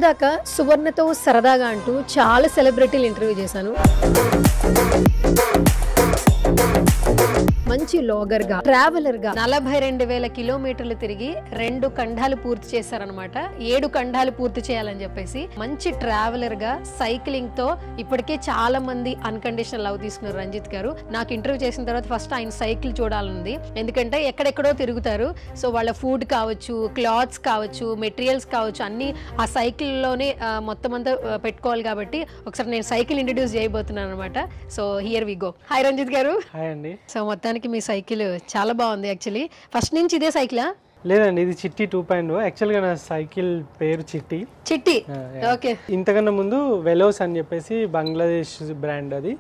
ఇప్పటిదాకా సువర్ణతో సరదాగా అంటూ చాలా సెలబ్రిటీలు ఇంటర్వ్యూ చేశాను. మంచి లాగర్ గా, ట్రావెలర్ గా 42,000 కిలోమీటర్లు తిరిగి 2 ఖండాలు పూర్తి చేశారనమాట. 7 ఖండాలు పూర్తి చేయాలని చెప్పేసి మంచి ట్రావెలర్ గా సైక్లింగ్ తో ఇప్పటికే చాలా మంది అన్కండిషనల్ లవ్ తీసుకున్నారు రంజిత్ గారు. నాకు ఇంటర్వ్యూ చేసిన తర్వాత ఫస్ట్ ఆయన సైకిల్ చూడాలనుంది, ఎందుకంటే ఎక్కడెక్కడో తిరుగుతారు. సో వాళ్ళ ఫుడ్ కావచ్చు, క్లాత్స్ కావచ్చు, మెటీరియల్స్ కావచ్చు, అన్ని ఆ సైకిల్ లోనే మొత్తం అంతా పెట్టుకోవాలి. కాబట్టి ఒకసారి నేను సైకిల్ ఇంట్రడ్యూస్ చేయబోతున్నాను అనమాట. So here we go. Hi Ranjith గారు. హాయ్ అండి. సో మొత్తానికి మీ సైకిల్ చాలా బాగుంది. యాక్చువల్లీ ఫస్ట్ నుంచి ఇదే సైకిలా? లేదండి, ఇది చిట్టి 2.0. యాక్చువల్గా నా సైకిల్ పేరు చిట్టి. ఓకే. ఇంతకన్నా ముందు వెలోస్ అని చెప్పేసి బంగ్లాదేశ్ బ్రాండ్, అది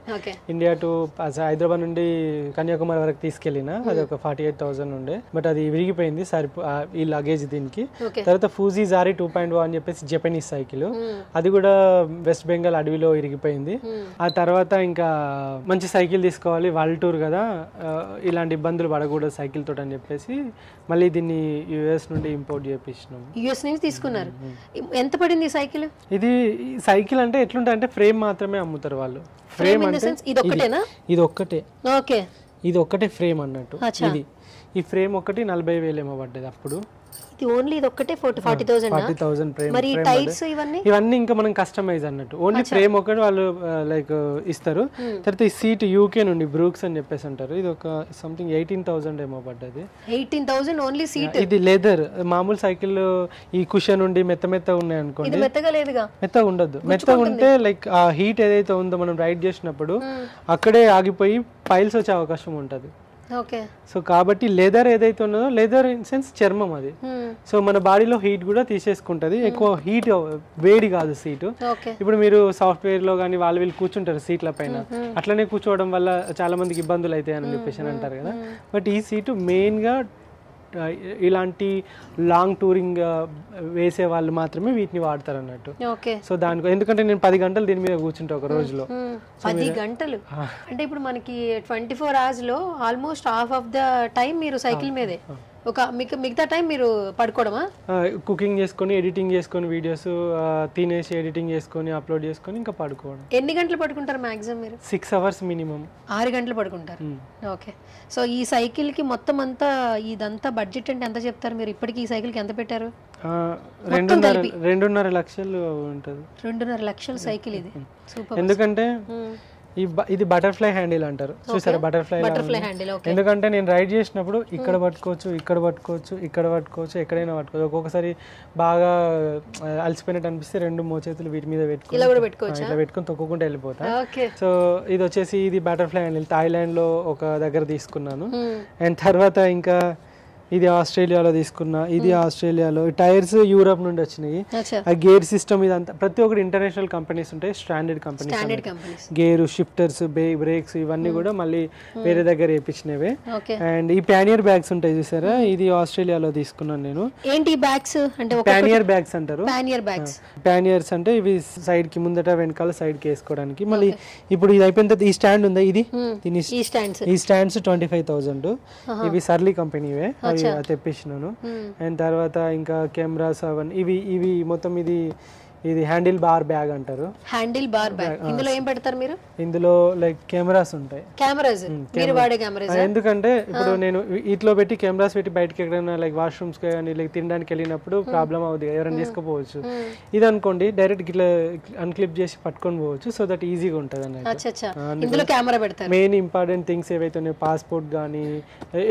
ఇండియా టు హైదరాబాద్ నుండి కన్యాకుమారి వరకు తీసుకెళ్ళిన. అది ఒక 48,000 ఉండే, బట్ అది విరిగిపోయింది ఈ లగేజ్ దీనికి. తర్వాత ఫూజీ జారీ 2.0 అని చెప్పేసి జపనీస్ సైకిల్, అది కూడా వెస్ట్ బెంగాల్ అడవిలో ఇరిగిపోయింది. ఆ తర్వాత ఇంకా మంచి సైకిల్ తీసుకోవాలి, వరల్డ్ టూర్ కదా, ఇలాంటి ఇబ్బందులు పడకూడదు సైకిల్ తోటి అని చెప్పేసి మళ్ళీ దీన్ని యుఎస్ నుండి ఇంపోర్ట్ చేయించినాం. యుఎస్ నుంచి తీసుకున్నారు. ఎంత పడింది సైకిల్? ఇది సైకిల్ అంటే ఎట్లుంటా అంటే ఫ్రేమ్ మాత్రమే అమ్ముతారు వాళ్ళు. ఫ్రేమ్ అంటే ఇది ఒక్కటే. ఓకే, ఇది ఒక్కటే ఫ్రేమ్ అన్నట్టు. ఇది ఈ ఫ్రేమ్ ఒకటి 40,000 ఏమో పడ్డది అప్పుడు. ఇది ఓన్లీ ఇది ఒక్కటే 40,000 ఫ్రేమ్. మరి టైర్స్ ఇవన్నీ ఇంకా మనం కస్టమైజ్ అన్నట్టు. ఓన్లీ ఫ్రేమ్ ఒకటి వాళ్ళు లైక్ ఇస్తారు. తర్వాత ఈ సీట్ యూకే నుండి బ్రూక్స్ అని చెప్పేసి అంటారు. ఇది ఒక సంథింగ్ 18,000 ఏమో పడ్డది. 18,000 ఓన్లీ సీట్. ఇది లెదర్. మామూలు సైకిల్ ఈ కుషన్ ఉండి మెత్త ఉన్నాయి అనుకోండి, మెత్తగా ఉండదు. మెత్తగా ఉంటే లైక్ ఆ హీట్ ఏదైతే ఉందో మనం రైడ్ చేసినప్పుడు అక్కడే ఆగిపోయి పైల్స్ వచ్చే అవకాశం ఉంటది. సో కాబట్టి లెదర్ ఏదైతే ఉన్నదో, లెదర్ ఇన్ సెన్స్ చర్మం అది. సో మన బాడీలో హీట్ కూడా తీసేసుకుంటది. ఎక్కువ హీట్ వేడి కాదు సీటు. ఇప్పుడు మీరు సాఫ్ట్వేర్ లో కానీ వాళ్ళు వీళ్ళు కూర్చుంటారు సీట్ల పైన, అట్లనే కూర్చోవడం వల్ల చాలా మందికి ఇబ్బందులు అవుతాయి అని చెప్పేసి అంటారు కదా. బట్ ఈ సీటు మెయిన్ గా ఇలాంటి లాంగ్ టూరింగ్ వేసే వాళ్ళు మాత్రమే వీటిని వాడతారు అన్నట్టు. సో దానికి ఎందుకంటే నేను 10 గంటలు దీని మీద కూర్చుంటా ఒక రోజులో. 10 గంటలు అంటే ఇప్పుడు మనకి 24 hours లో almost half of the time మీరు సైకిల్ మీదే, ఒక మిగతా టైం మీరు పడుకోవడమా? కుకింగ్ చేసుకొని, ఎడిటింగ్ చేసుకొని, వీడియోస్ తినేసి ఎడిటింగ్ చేసుకొని అప్లోడ్ చేసుకొని ఇంకా పడుకోవడం. ఎన్ని గంటలు పడుకుంటారు మాక్సిమం మీరు? 6 hours మినిమం. 6 గంటలు పడుకుంటారు. ఓకే. సో ఈ సైకిల్ కి మొత్తం అంతా ఇదంతా బడ్జెట్ అంటే ఎంత చెప్తారు మీరు? ఇప్పటికి ఈ సైకిల్ కి ఎంత పెట్టారు? 2.5 లక్షలు ఉంటుంది. 2.5 లక్షల సైకిల్ ఇది. సూపర్. ఎందుకంటే ఇది బటర్ఫ్లై హ్యాండిల్ అంటారు, చూసారా? Butterfly handle. ఎందుకంటే నేను రైడ్ చేసినప్పుడు ఇక్కడ పట్టుకోవచ్చు, ఇక్కడ పట్టుకోవచ్చు, ఇక్కడ పట్టుకోవచ్చు, ఎక్కడైనా పట్టుకోవచ్చు. ఒక్కొక్కసారి బాగా అలసిపోయినట్టు అనిపిస్తే 2 మోచేతులు వీటి మీద ఇట్లా పెట్టుకొని తొక్కుకుంటూ వెళ్ళిపోతా. సో ఇది వచ్చేసి ఇది బటర్ఫ్లై హ్యాండిల్ థాయిలాండ్ లో ఒక దగ్గర తీసుకున్నాను. అండ్ తర్వాత ఇంకా ఇది ఆస్ట్రేలియాలో తీసుకున్నా, ఇది ఆస్ట్రేలియాలో. టైర్స్ యూరోప్ నుండి వచ్చినాయి. ఆ గేర్ సిస్టమ్ ఇదంతా ప్రతి ఒక్కటి ఇంటర్నేషనల్ కంపెనీస్ ఉంటాయి, standard companies. Gear, shifters, brakes ఇవన్నీ కూడా మళ్ళీ వేరే దగ్గర వేయించినవే. అండ్ ఈ ప్యానియర్ బ్యాగ్స్ ఉంటాయి చూసారా, ఇది ఆస్ట్రేలియాలో తీసుకున్నాను నేను. ఏంటి బ్యాగ్స్ అంటే? ప్యానియర్ బ్యాగ్స్ అంటారు. ప్యానియర్స్ అంటే ఇవి సైడ్ కి ముందట వెనకాల సైడ్ కి వేసుకోవడానికి. మళ్ళీ ఇప్పుడు ఇది అయిపోయిన తర్వాత ఈ స్టాండ్ ఉందా, ఇది ఈ స్టాండ్స్ 25,000. ఇవి సర్లీ కంపెనీవే, తెప్పించినాను. అండ్ తర్వాత ఇంకా కెమెరాస్ అవన్నీ ఇవి మొత్తం ఇది హ్యాండిల్ బార్ బ్యాగ్ అంటారు. Handle bar bag. ఇందులో ఏం పెడతారు మీరు? ఇందులో లైక్ కెమెరాస్ ఉంటాయి. ఎందుకంటే ఇప్పుడు నేను ఇట్లో పెట్టి కెమెరాస్ పెట్టి బయటకి ఎక్కడైనా లైక్ వాష్రూమ్స్ కానీ లైక్ తినడానికి వెళ్ళినప్పుడు ప్రాబ్లం అవుతుంది, ఎవరైనా చేసుకోపోవచ్చు. ఇది అనుకోండి డైరెక్ట్ ఇట్లా అన్క్లిప్ చేసి పట్టుకొని పోవచ్చు. సో దట్ ఈజీగా ఉంటుంది అన్నట్టు. మెయిన్ ఇంపార్టెంట్ థింగ్స్ ఏవైతే ఉన్నాయో, పాస్పోర్ట్ కానీ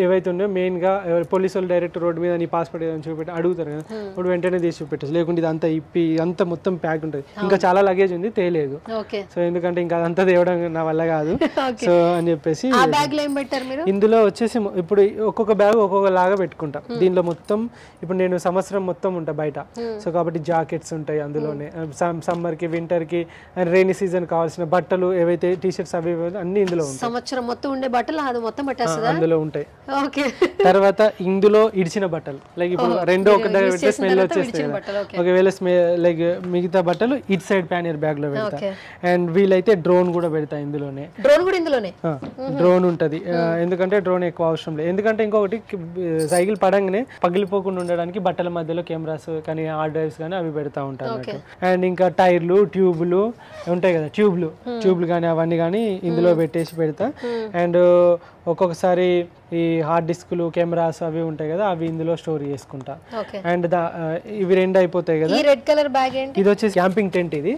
ఏవైతే ఉన్నాయో మెయిన్ గా పోలీసు వాళ్ళు డైరెక్ట్ రోడ్డు మీద నీ పాస్పోర్ట్ ఏదైనా చూపెట్టి అడుగుతారు కదా, ఇప్పుడు వెంటనే తీసి చూపెట్టచ్చు. లేకుంటే ఇదంతా ఇప్పి అంత మొత్తం ప్యాక్ ఉంటుంది. ఇంకా చాలా లగేజ్ ఉంది, తేలేదు. సో ఎందుకంటే ఇంకా అదంతా తేవడం నా వల్ల కాదు. సో అని చెప్పేసి ఇందులో వచ్చేసి ఇప్పుడు ఒక్కొక్క బ్యాగ్ ఒక్కొక్క లాగా పెట్టుకుంటా. దీనిలో మొత్తం ఇప్పుడు నేను సంవత్సరం మొత్తం ఉంటా బయట. సో కాబట్టి జాకెట్స్ ఉంటాయి అందులోనే, సమ్మర్ కి, వింటర్ కి, రైనీ సీజన్ కావాల్సిన బట్టలు ఏవైతే టీ-షర్ట్స్ అవి అన్ని ఇందులో ఉంటాయి. సంవత్సరం మొత్తం ఉండే బట్టలు అందులో ఉంటాయి. తర్వాత ఇందులో ఇడిచిన బట్టలు లైక్ ఇప్పుడు రెండు ఒక దగ్గర పెడితే స్మెల్ వచ్చేస్తాయి. ఒకవేళ లైక్ మిగతా బట్టలు ఇట్ సైడ్ ప్యానియర్ బ్యాగ్ లో పెడతా. అండ్ వీలైతే డ్రోన్ కూడా పెడతా ఇందులోనే. డ్రోన్ ఉంటది, ఎందుకంటే డ్రోన్ ఎక్కువ అవసరం లేదు. ఎందుకంటే ఇంకొకటి సైకిల్ పడంగానే పగిలిపోకుండా ఉండడానికి బట్టల మధ్యలో కెమెరాస్ కానీ హార్డ్ డ్రైవ్స్ కానీ అవి పెడతా ఉంటాను. అండ్ ఇంకా టైర్లు ట్యూబ్లు ఉంటాయి కదా, ట్యూబ్లు కానీ అవన్నీ కానీ ఇందులో పెట్టేసి పెడతా. అండ్ ఒక్కొక్కసారి ఈ హార్డ్ డిస్క్లు కెమెరాస్ అవి ఉంటాయి కదా, అవి ఇందులో స్టోర్ చేసుకుంటా. అండ్ ఇవి రెండు అయిపోతాయి కదా. ఇది వచ్చేసి క్యాంపింగ్ టెంట్. ఇది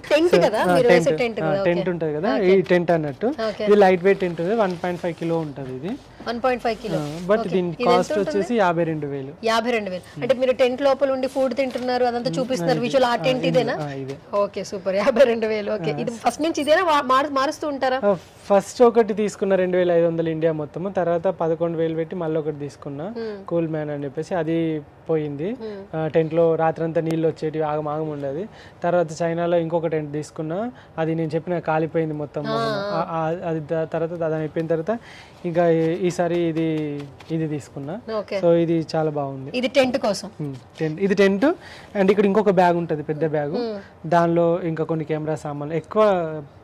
టెంట్ ఉంటది కదా, ఈ టెంట్ అన్నట్టు. ఇది లైట్ వెయిట్ టెంట్, 1.5 కిలో ఉంటది ఇది. 1.5 కిలో. బట్ దీని కాస్ట్ వచ్చేసి 52,000. 52,000 అంటే మీరు టెంట్ లోపల ఉండి ఫుడ్ తింటున్నారు, అదంతా చూపిస్తున్నారు విజువల్. ఆ టెంట్ ఇదేనా? Okay super. 52,000. ఓకే, ఇది ఫస్ట్ నుంచి ఇదేనా మారుస్తూ ఉంటారా? ఫస్ట్ ఒకటి తీసుకున్న 2,500 ఇండియా మొత్తం, తర్వాత 11,000 పెట్టి మళ్ళీ ఒకటి తీసుకున్నా కూల్ మ్యాన్ అని చెప్పేసి. అది పోయింది. టెంట్ లో రాత్రంతా నీళ్ళు వచ్చేటి, ఆగం ఉండేది. తర్వాత చైనాలో ఇంకొక టెంట్ తీసుకున్నా, అది నేను చెప్పిన కాలిపోయింది మొత్తం. అది తర్వాత అది అయిపోయిన తర్వాత ఇంకా ఈసారి ఇది తీసుకున్నా. సో ఇది చాలా బాగుంది. ఇది టెంట్ కోసం. ఇది టెంట్. అండ్ ఇక్కడ ఇంకొక బ్యాగ్ ఉంటది, పెద్ద బ్యాగ్. దానిలో ఇంకా కొన్ని కెమెరా సామాన్లు, ఎక్కువ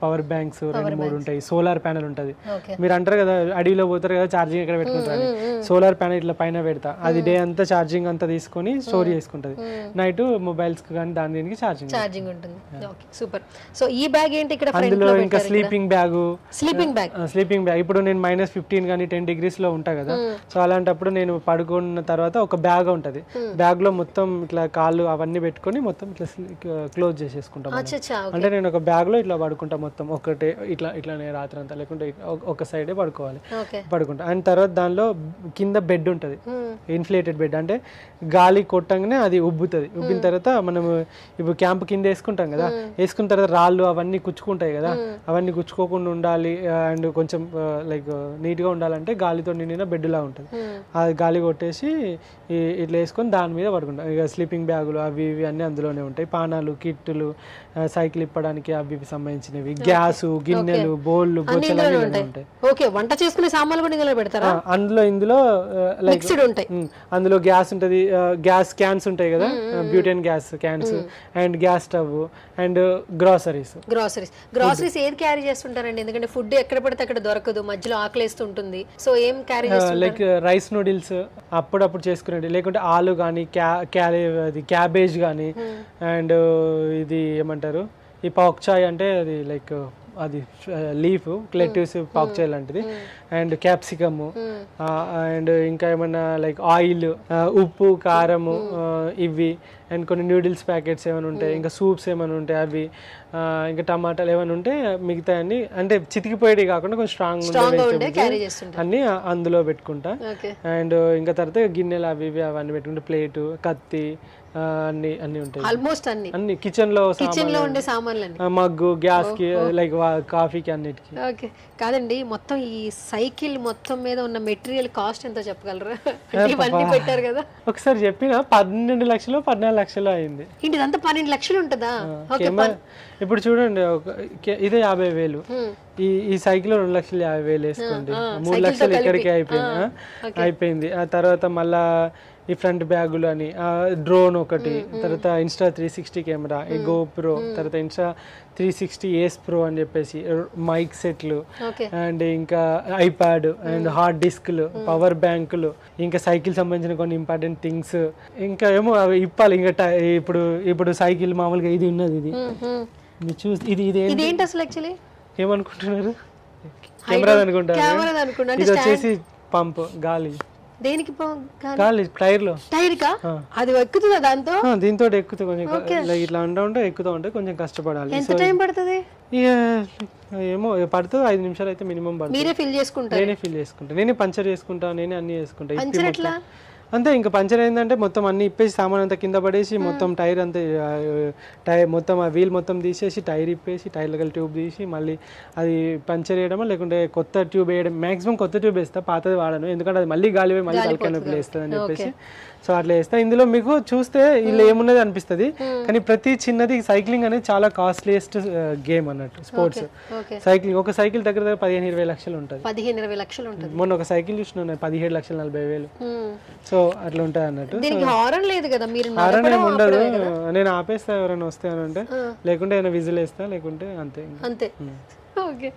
పవర్ బ్యాంక్స్ 2-3 ఉంటాయి. సోలార్ ప్యానెల్ ఉంటది. మీరు అంటారు కదా అడవిలో పోతారు కదా ఛార్జింగ్ ఎక్కడ పెట్టుకుంటారు, సోలార్ ప్యానెల్ ఇట్లా పైన పెడతా. అది డే అంతా ఛార్జింగ్ అంతా తీసుకొని స్టోర్ చేసుకుంటది. నైట్ మొబైల్స్ కానీ దీనికి ఛార్జింగ్ ఉంటుంది. సూపర్. సో ఈ బ్యాగ్ ఏంటి ఇక్కడ? అందులో ఇంకా స్లీపింగ్ బ్యాగ్. ఇప్పుడు నేను -15 కానీ 10 degrees లో ఉంటా కదా, సో అలాంటప్పుడు నేను పడుకున్న తర్వాత ఒక బ్యాగ్ ఉంటది. బ్యాగ్ లో మొత్తం ఇట్లా కాళ్ళు అవన్నీ పెట్టుకొని మొత్తం ఇట్లా క్లోజ్ చేసేసుకుంటాం. అంటే నేను ఒక బ్యాగ్ లో ఇట్లా పడుకుంటా మొత్తం ఒకటే ఇట్లానే రాత్రి అంతా, లేకుంటే ఒక సైడే పడుకుంటా. అండ్ తర్వాత దానిలో కింద బెడ్ ఉంటది, ఇన్ఫ్లేటెడ్ బెడ్. అంటే గాలి కొట్టంగానే అది ఉబ్బుతుంది. ఉబ్బిన తర్వాత మనం ఇప్పుడు క్యాంప్ కింద వేసుకుంటాం కదా, వేసుకున్న తర్వాత రాళ్ళు అవన్నీ కుచ్చుకుంటాయి కదా, అవన్నీ కుచ్చుకోకుండా ఉండాలి. అండ్ కొంచెం లైక్ నీట్గా ఉండాలంటే గాలితో నిండిన బెడ్ లా ఉంటుంది. అది గాలి కొట్టేసి ఇట్లా వేసుకొని దాని మీద పడుకుంటాం. ఇక స్లీపింగ్ బ్యాగులు అవి ఇవి అన్నీ అందులోనే ఉంటాయి. పానాలు, కిట్టులు, సైకిల్ ఇప్పడానికి అవి ఇవి సంబంధించినవి, గ్యాస్, గిన్నెలు, బౌళ్ళు, బొచ్చలు ఉంటాయి. ఓకే, వంట చేసుకునే సామాన్లు కూడా ఇందులో పెడతారా? ఇందులో లైక్ అందులో గ్యాస్ ఉంటది, గ్యాస్ క్యాన్స్ ఉంటాయి కదా, butane gas cans, and gas stove, and groceries ఏది క్యారీ చేస్తుంటారండి? ఎందుకంటే ఫుడ్ ఎక్కడ పడితే అక్కడ దొరకదు, మధ్యలో ఆకలేస్తుంటుంది. సో ఏం క్యారీ చేస్తుంటారు? లైక్ రైస్ నూడిల్స్ అప్పుడప్పుడు చేసుకునేది, లేకుంటే ఆలు కానీ క్యాబేజ్ కానీ, అండ్ ఇది ఏమంటారు ఈ పాక్ చాయ్ అంటే అది లైక్ అది లీఫ్ లెట్యూస్ పాక్ చాయ్ లాంటిది, అండ్ క్యాప్సికమ్, అండ్ ఇంకా ఏమన్నా లైక్ ఆయిల్, ఉప్పు, కారము, ఇవి, అండ్ కొన్ని నూడిల్స్ ప్యాకెట్స్ ఏమైనా ఉంటాయి, ఇంకా సూప్స్ ఏమైనా ఉంటాయి అవి, ఇంకా టమాటాలు ఏమైనా ఉంటే మిగతా అన్ని అంటే చితికిపోయేవి కాకుండా కొంచెం స్ట్రాంగ్ అన్ని అందులో పెట్టుకుంటా. అండ్ ఇంకా తర్వాత గిన్నెలు అవి ఇవి అవన్నీ పెట్టుకుంటే, ప్లేటు, కత్తి, అన్ని ఉంటాయి. ఆల్మోస్ట్ అన్ని కిచెన్ లో ఉండే సామాన్లు, మగ్గు, గ్యాస్ కి, లైక్ కాఫీకి, అన్నిటికి. ఓకే, కాదండి మొత్తం ఈ సైకిల్ మొత్తం మీద ఉన్న మెటీరియల్ కాస్ట్ ఎంతో చెప్పగలరా? ఇవన్నీ పెట్టారు కదా. ఒకసారి చెప్పిన 12 లక్షలు 14 లక్షలు అయింది. ఇదంతా 12 లక్షలు ఉంటుందా? ఇప్పుడు చూడండి, ఇదే 50,000. ఈ సైకిల్ 2,50,000 వేసుకోండి, 3 లక్షలు ఇక్కడికి అయిపోయింది. ఆ తర్వాత మళ్ళా ఈ ఫ్రంట్ బ్యాగులు అని, డ్రోన్ ఒకటి, తర్వాత ఇన్స్టా 360 కెమెరా, ఈ గోప్రో, తర్వాత ఇన్స్టా 360 ఏస్ ప్రో అని చెప్పేసి మైక్ సెట్లు, అండ్ ఇంకా ఐప్యాడ్, అండ్ హార్డ్ డిస్క్లు, పవర్ బ్యాంకులు, ఇంకా సైకిల్ సంబంధించిన కొన్ని ఇంపార్టెంట్ థింగ్స్, ఇంకా ఏమో అవి ఇప్పాలి. ఇంకా ఇప్పుడు సైకిల్ మామూలుగా ఇది ఉన్నది, ఇది చూసి ఇది అసలు యాక్చువల్లీ ఏమనుకుంటున్నారు? కెమెరా అనుకుంటారు. ఇది వచ్చేసి పంప్, గాలి. దేనికి? టైర్ లో. టైర్ కా? అది ఎక్కుతుందా దాంతో? దీంతో ఎక్కుతుంది కొంచెం, ఇట్లా ఉంటే ఎక్కుతూ ఉంటే కొంచెం కష్టపడాలి. ఎంత టైం పడుతుంది? ఏమో పడుతుంది, 5 నిమిషాలు అయితే మినిమం పడుతుంది. నేనే ఫిల్ చేసుకుంటా, నేనే పంచర్ చేసుకుంటా, నేనే అన్ని చేసుకుంటా. అంతే, ఇంకా పంచర్ అయిందంటే మొత్తం అన్ని ఇప్పేసి సామాన్ అంతా కింద పడేసి మొత్తం టైర్ అంతా మొత్తం ఆ వీల్ మొత్తం తీసేసి టైర్ ఇప్పేసి టైర్ల ట్యూబ్ తీసి మళ్ళీ అది పంచర్ వేయడమో లేకుంటే కొత్త ట్యూబ్ వేయడం. మాక్సిమం కొత్త ట్యూబ్ వేస్తా, పాతది వాడను, ఎందుకంటే అది మళ్ళీ గాలి పోయి మళ్ళీ తలకాయ నొప్పి వేస్తుంది అని చెప్పేసి. సో అట్లా వేస్తా. ఇందులో మీకు చూస్తే ఇలా ఏమున్నది అనిపిస్తుంది, కానీ ప్రతి చిన్నది సైక్లింగ్ అనేది చాలా కాస్ట్లీయెస్ట్ గేమ్ అన్నట్టు, స్పోర్ట్స్ సైక్లింగ్. ఒక సైకిల్ దగ్గర 15-20 లక్షలు ఉంటుంది. 15-20 లక్షలు ఉంటుంది. మొన్న ఒక సైకిల్ చూసిన 17,40,000. సో అట్లా ఉంటుంది అన్నట్టు. దీనికి హారన్ లేదు కదా, మీరు హారన్ ఏమి ఉండదు, నేను ఆపేస్తా ఎవరైనా వస్తే అని అంటే, లేకుంటే ఏమైనా విజిల్ వేస్తా, లేకుంటే అంతే అంతే. Okay,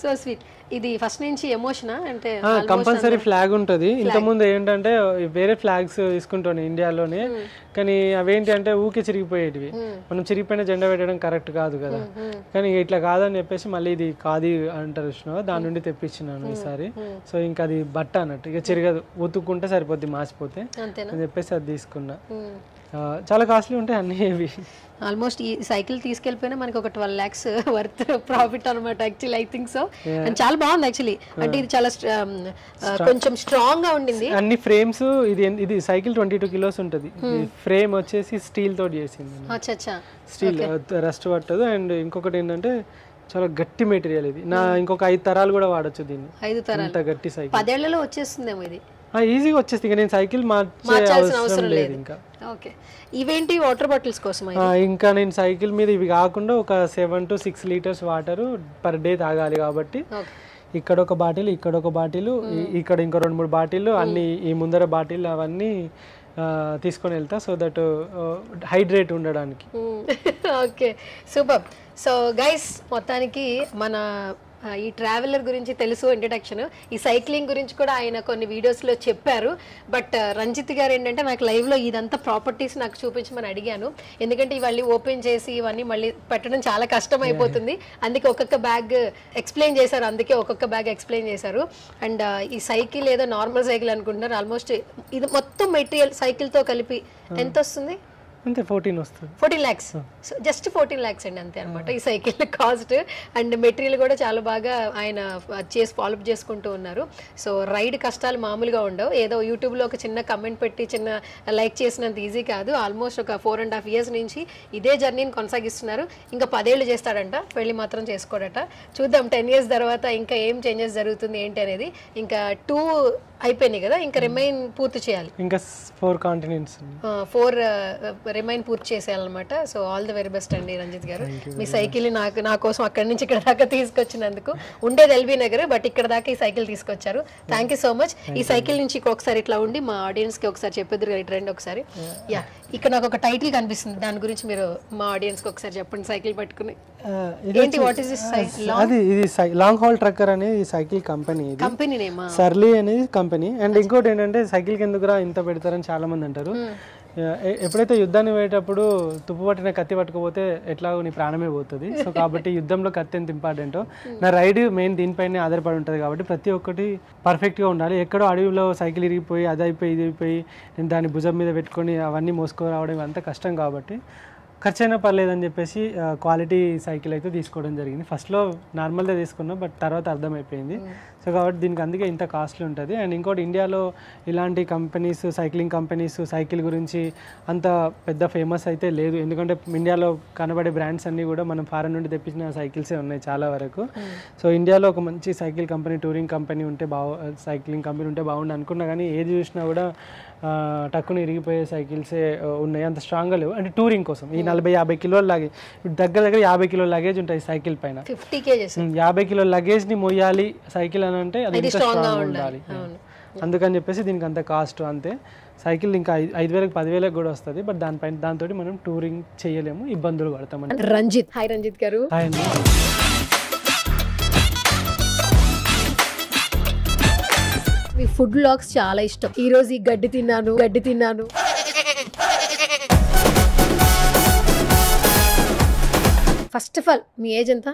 so sweet. ఇది ఫస్ట్ నుంచి ఎమోషనా అంటే కంపల్సరీ ఫ్లాగ్ ఉంటుంది. ఇంతకుముందు ఏంటంటే వేరే ఫ్లాగ్స్ తీసుకుంటాను ఇండియాలోనే, కానీ అవేంటి అంటే ఊకే చిరిగిపోయేటివి. మనం చిరిగిపోయిన జెండా పెట్టడం కరెక్ట్ కాదు కదా, కానీ ఇట్లా కాదని చెప్పేసి మళ్ళీ ఇది కాది అంటారు చూసినావా, దాని నుండి తెప్పించినాను ఈసారి. సో ఇంకా అది బట్ట అన్నట్టు, ఇక చిరగదు, ఉతుక్కుంటే సరిపోద్ది మాసిపోతే అని చెప్పేసి అది తీసుకున్నా. చాలా కాస్ట్లీ ఉంటాయి అన్ని ఇవి. ఆల్మోస్ట్ ఈ సైకిల్ తీసుకెళ్ళిపోయినా మనకి ఒక 12 lakhs వర్త్ ప్రాఫిట్ అనమాట actually, I think so. And చాలా బాగుంది యాక్చువల్లీ, అంటే ఇది చాలా కొంచెం స్ట్రాంగ్ గా ఉండింది. అన్ని ఫ్రేమ్స్, ఇది సైకిల్ 22 kilos ఉంటుంది. ఫ్రేమ్ వచ్చేసి స్టీల్ తోటి చేసింది, స్టీల్ రస్ట్ పట్టదు. అండ్ ఇంకొకటి ఏంటంటే చాలా గట్టి మెటీరియల్ ఇది. ఇంకొక 5 తరాలు కూడా వాడచ్చు దీన్ని. 5 తరాలు, గట్టి సైకిల్ 10 ఏళ్లలో వచ్చేస్తుందేమో ఇది. ఈజీగా వచ్చేస్తుంది, ఇంకా నేను సైకిల్ మార్చాల్సిన అవసరం లేదు ఇంకా. ఓకే, ఇవేంటి వాటర్ బాటిల్స్ కోసం? ఇంకా నేను సైకిల్ మీద ఇవి కాకుండా ఒక 7 to 6 liters water per day తాగాలి కాబట్టి ఇక్కడ ఒక బాటిల్, ఇక్కడ ఒక బాటిల్, ఇక్కడ ఇంకో 2-3 బాటిల్, అన్ని ఈ ముందర బాటిల్ అవన్నీ తీసుకొని వెళ్తా, సో దట్ హైడ్రేట్ ఉండడానికి. Okay, super. సో గైస్, మొత్తానికి మన ఈ ట్రావెలర్ గురించి తెలుసు ఇంట్రడక్షన్. ఈ సైక్లింగ్ గురించి కూడా ఆయన కొన్ని వీడియోస్లో చెప్పారు. బట్ రంజిత్ గారు ఏంటంటే నాకు లైవ్లో ఇదంతా ప్రాపర్టీస్ నాకు చూపించమని అడిగాను, ఎందుకంటే ఇవన్నీ ఓపెన్ చేసి ఇవన్నీ మళ్ళీ పెట్టడం చాలా కష్టం అయిపోతుంది. అందుకే ఒక్కొక్క బ్యాగ్ ఎక్స్ప్లెయిన్ చేశారు, అండ్ ఈ సైకిల్ ఏదో నార్మల్ సైకిల్ అనుకుంటున్నారు. ఆల్మోస్ట్ ఇది మొత్తం మెటీరియల్ సైకిల్తో కలిపి ఎంత వస్తుంది? అంతే 14 వస్తుంది. 14 lakhs, జస్ట్ 14 lakhs అండి, అంతే అనమాట ఈ సైకిల్ కాస్ట్. అండ్ మెటీరియల్ కూడా చాలా బాగా ఆయన ఫాలోఅప్ చేసుకుంటూ ఉన్నారు. సో రైడ్ కష్టాలు మామూలుగా ఉండవు. ఏదో యూట్యూబ్లో ఒక చిన్న కమెంట్ పెట్టి చిన్న లైక్ చేసినంత ఈజీ కాదు. ఆల్మోస్ట్ ఒక 4.5 years నుంచి ఇదే జర్నీని కొనసాగిస్తున్నారు. ఇంకా 10 ఏళ్ళు చేస్తాడంట, పెళ్లి మాత్రం చేసుకోడట. చూద్దాం 10 years తర్వాత ఇంకా ఏం చేంజెస్ జరుగుతుంది ఏంటి అనేది. ఇంకా 2 అయిపోయినాయి కదా, ఇంకా రిమైన్ పూర్తి చేయాలి. ఇంకా 4 continents, 4 రిమైన్ పూర్తి చేసేయాలన్నమాట. So all the very best అండి రంజిత్ గారు. మీ సైకిల్ నా కోసం అక్కడి నుంచి ఇక్కడ దాకా తీసుకొచ్చినందుకు. ఉండేది ఎల్బీ నగర్, బట్ ఇక్కడ దాకా ఈ సైకిల్ తీసుకొచ్చారు. Thank you so much. ఈ సైకిల్ నుంచి ఒకసారి ఇట్లా ఉండి మా ఆడియన్స్ కి ఒకసారి చెప్పేద్దరు ఇటు రండి ఒకసారి. యా, ఇక్కడ నాకు ఒక టైటిల్ కనిపిస్తుంది, దాని గురించి మీరు మా ఆడియన్స్ కి ఒకసారి చెప్పండి. సైకిల్ పట్టుకుని ఏంటి, వాట్ ఇస్ దిస్ సైకిల్? అది ఇది లాంగ్ హాల్ ట్రక్కర్ అనేది ఈ సైకిల్ కంపెనీ. ఇది కంపెనీ నేమా? సర్లీ అనేది కంపెనీ. అండ్ ఇంకోటి ఏంటంటే సైకిల్ కి ఎందుకురా ఇంత పెడతారని చాలా మంది అంటారు. ఎప్పుడైతే యుద్ధాన్ని పోయేటప్పుడు తుప్పు పట్టిన కత్తి పట్టుకోపోతే ఎట్లాగో నీ ప్రాణమే పోతుంది. సో కాబట్టి యుద్ధంలో కత్తి ఎంత ఇంపార్టెంటో నా రైడ్ మెయిన్ దీనిపైనే ఆధారపడి ఉంటుంది. కాబట్టి ప్రతి ఒక్కటి పర్ఫెక్ట్గా ఉండాలి. ఎక్కడో అడవిలో సైకిల్ ఇరిగిపోయి అది అయిపోయి ఇది అయిపోయి నేను దాన్ని భుజం మీద పెట్టుకొని అవన్నీ మోసుకురావడం ఇవంతా కష్టం. కాబట్టి ఖర్చైనా పర్లేదని చెప్పేసి క్వాలిటీ సైకిల్ అయితే తీసుకోవడం జరిగింది. ఫస్ట్లో నార్మల్గా తీసుకున్నాం, బట్ తర్వాత అర్థమైపోయింది. సో కాబట్టి దీనికి అందుకే ఇంత కాస్ట్లీ ఉంటుంది. అండ్ ఇంకోటి ఇండియాలో ఇలాంటి కంపెనీస్, సైక్లింగ్ కంపెనీస్ సైకిల్ గురించి అంత పెద్ద ఫేమస్ అయితే లేదు. ఎందుకంటే ఇండియాలో కనబడే బ్రాండ్స్ అన్నీ కూడా మనం ఫారెన్ నుండి తెప్పించిన సైకిల్సే ఉన్నాయి చాలా వరకు. సో ఇండియాలో ఒక మంచి సైకిల్ కంపెనీ, టూరింగ్ కంపెనీ ఉంటే సైక్లింగ్ కంపెనీ ఉంటే బాగుండు అనుకున్నా, కానీ ఏది చూసినా కూడా టక్కున ఇరిగిపోయే సైకిల్సే ఉన్నాయి, అంత స్ట్రాంగ్గా లేవు. అంటే టూరింగ్ కోసం ఈ 40-50 కిలోల లగేజ్, దగ్గర 50 కిలోల లగేజ్ ఉంటుంది సైకిల్ పైన. 50 కిలోల లగేజ్ని మోయాలి సైకిల్ అని అంటే అది స్ట్రాంగ్గా ఉండాలి. అందుకని చెప్పేసి దీనికి అంత కాస్ట్ అంతే. సైకిల్ ఇంకా 5,000 10,000 కూడా వస్తుంది, బట్ దాంతో మనం టూరింగ్ చేయలేము, ఇబ్బందులు పడతాం. రంజిత్, హాయ్ రంజిత్ గారు. హాయ్ అండి. మీ ఫుడ్ వ్లాగ్స్ చాలా ఇష్టం. ఈ రోజు ఈ గడ్డి తిన్నాను. First of all me age ఎంత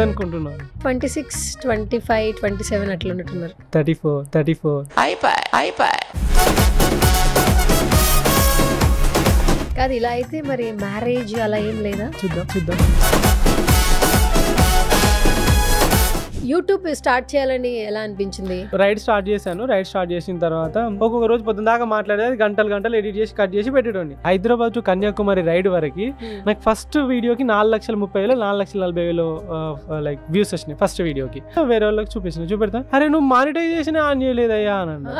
అనుకుంటున్నారు? 26, 25, 27 అట్లా ఉన్నట్టున్నారు. 34. కాదు, ఇలా అయితే మరి మ్యారేజ్ అలా ఏం లేదా? చూద్దాం. యూట్యూబ్ స్టార్ట్ చేయాలని ఎలా అనిపించింది? రైడ్ స్టార్ట్ చేసిన తర్వాత ఒక్కొక్క రోజు పొద్దున దాకా మాట్లాడేది, గంటలు ఎడిట్ చేసి కట్ చేసి పెట్టేటోండి. హైదరాబాద్ టు కన్యాకుమారి రైడ్ వరకు నాకు ఫస్ట్ వీడియోకి 4,30,000 4,40,000 లైక్ వ్యూస్ వచ్చినాయి ఫస్ట్ వీడియోకి. వేరే వాళ్ళకి చూపెడతా, అరే నువ్వు మానిటైజేషన్ ఆన్ చేయలేదయ్యా అని అన్నా.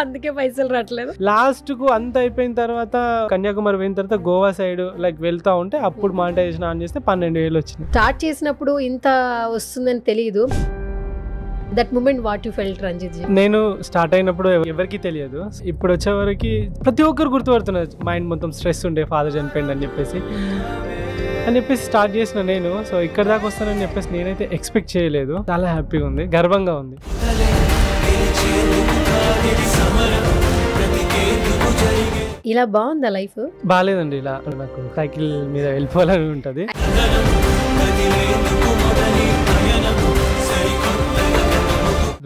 అందుకే పైసలు రావట్లేదు. లాస్ట్ కు అంత అయిపోయిన తర్వాత కన్యాకుమారి పోయిన తర్వాత గోవా సైడ్ లైక్ వెళ్తా ఉంటే అప్పుడు మానిటైజేషన్ ఆన్ చేస్తే 12,000 వచ్చింది. స్టార్ట్ చేసినప్పుడు ఇంత వస్తుందని తెలియదు. That moment what you felt Ranjith ji? నేను స్టార్ట్ అయినప్పుడు ఎవరికి తెలియదు, ఇప్పుడు వచ్చేవరకు ప్రతి ఒక్కరు గుర్తుపడుతున్నారు. మైండ్ మొత్తం స్ట్రెస్ ఉండే, ఫాదర్ చనిపోయింది అని చెప్పేసి స్టార్ట్ చేసిన నేను. సో ఇక్కడ దాకా వస్తానని చెప్పేసి నేనైతే ఎక్స్పెక్ట్ చేయలేదు. చాలా హ్యాపీగా ఉంది, గర్వంగా ఉంది. ఇలా బాగుందా లైఫ్? బాగాలేదండి, ఇలా నాకు సైకిల్ మీద వెళ్ళిపోవాలని ఉంటుంది.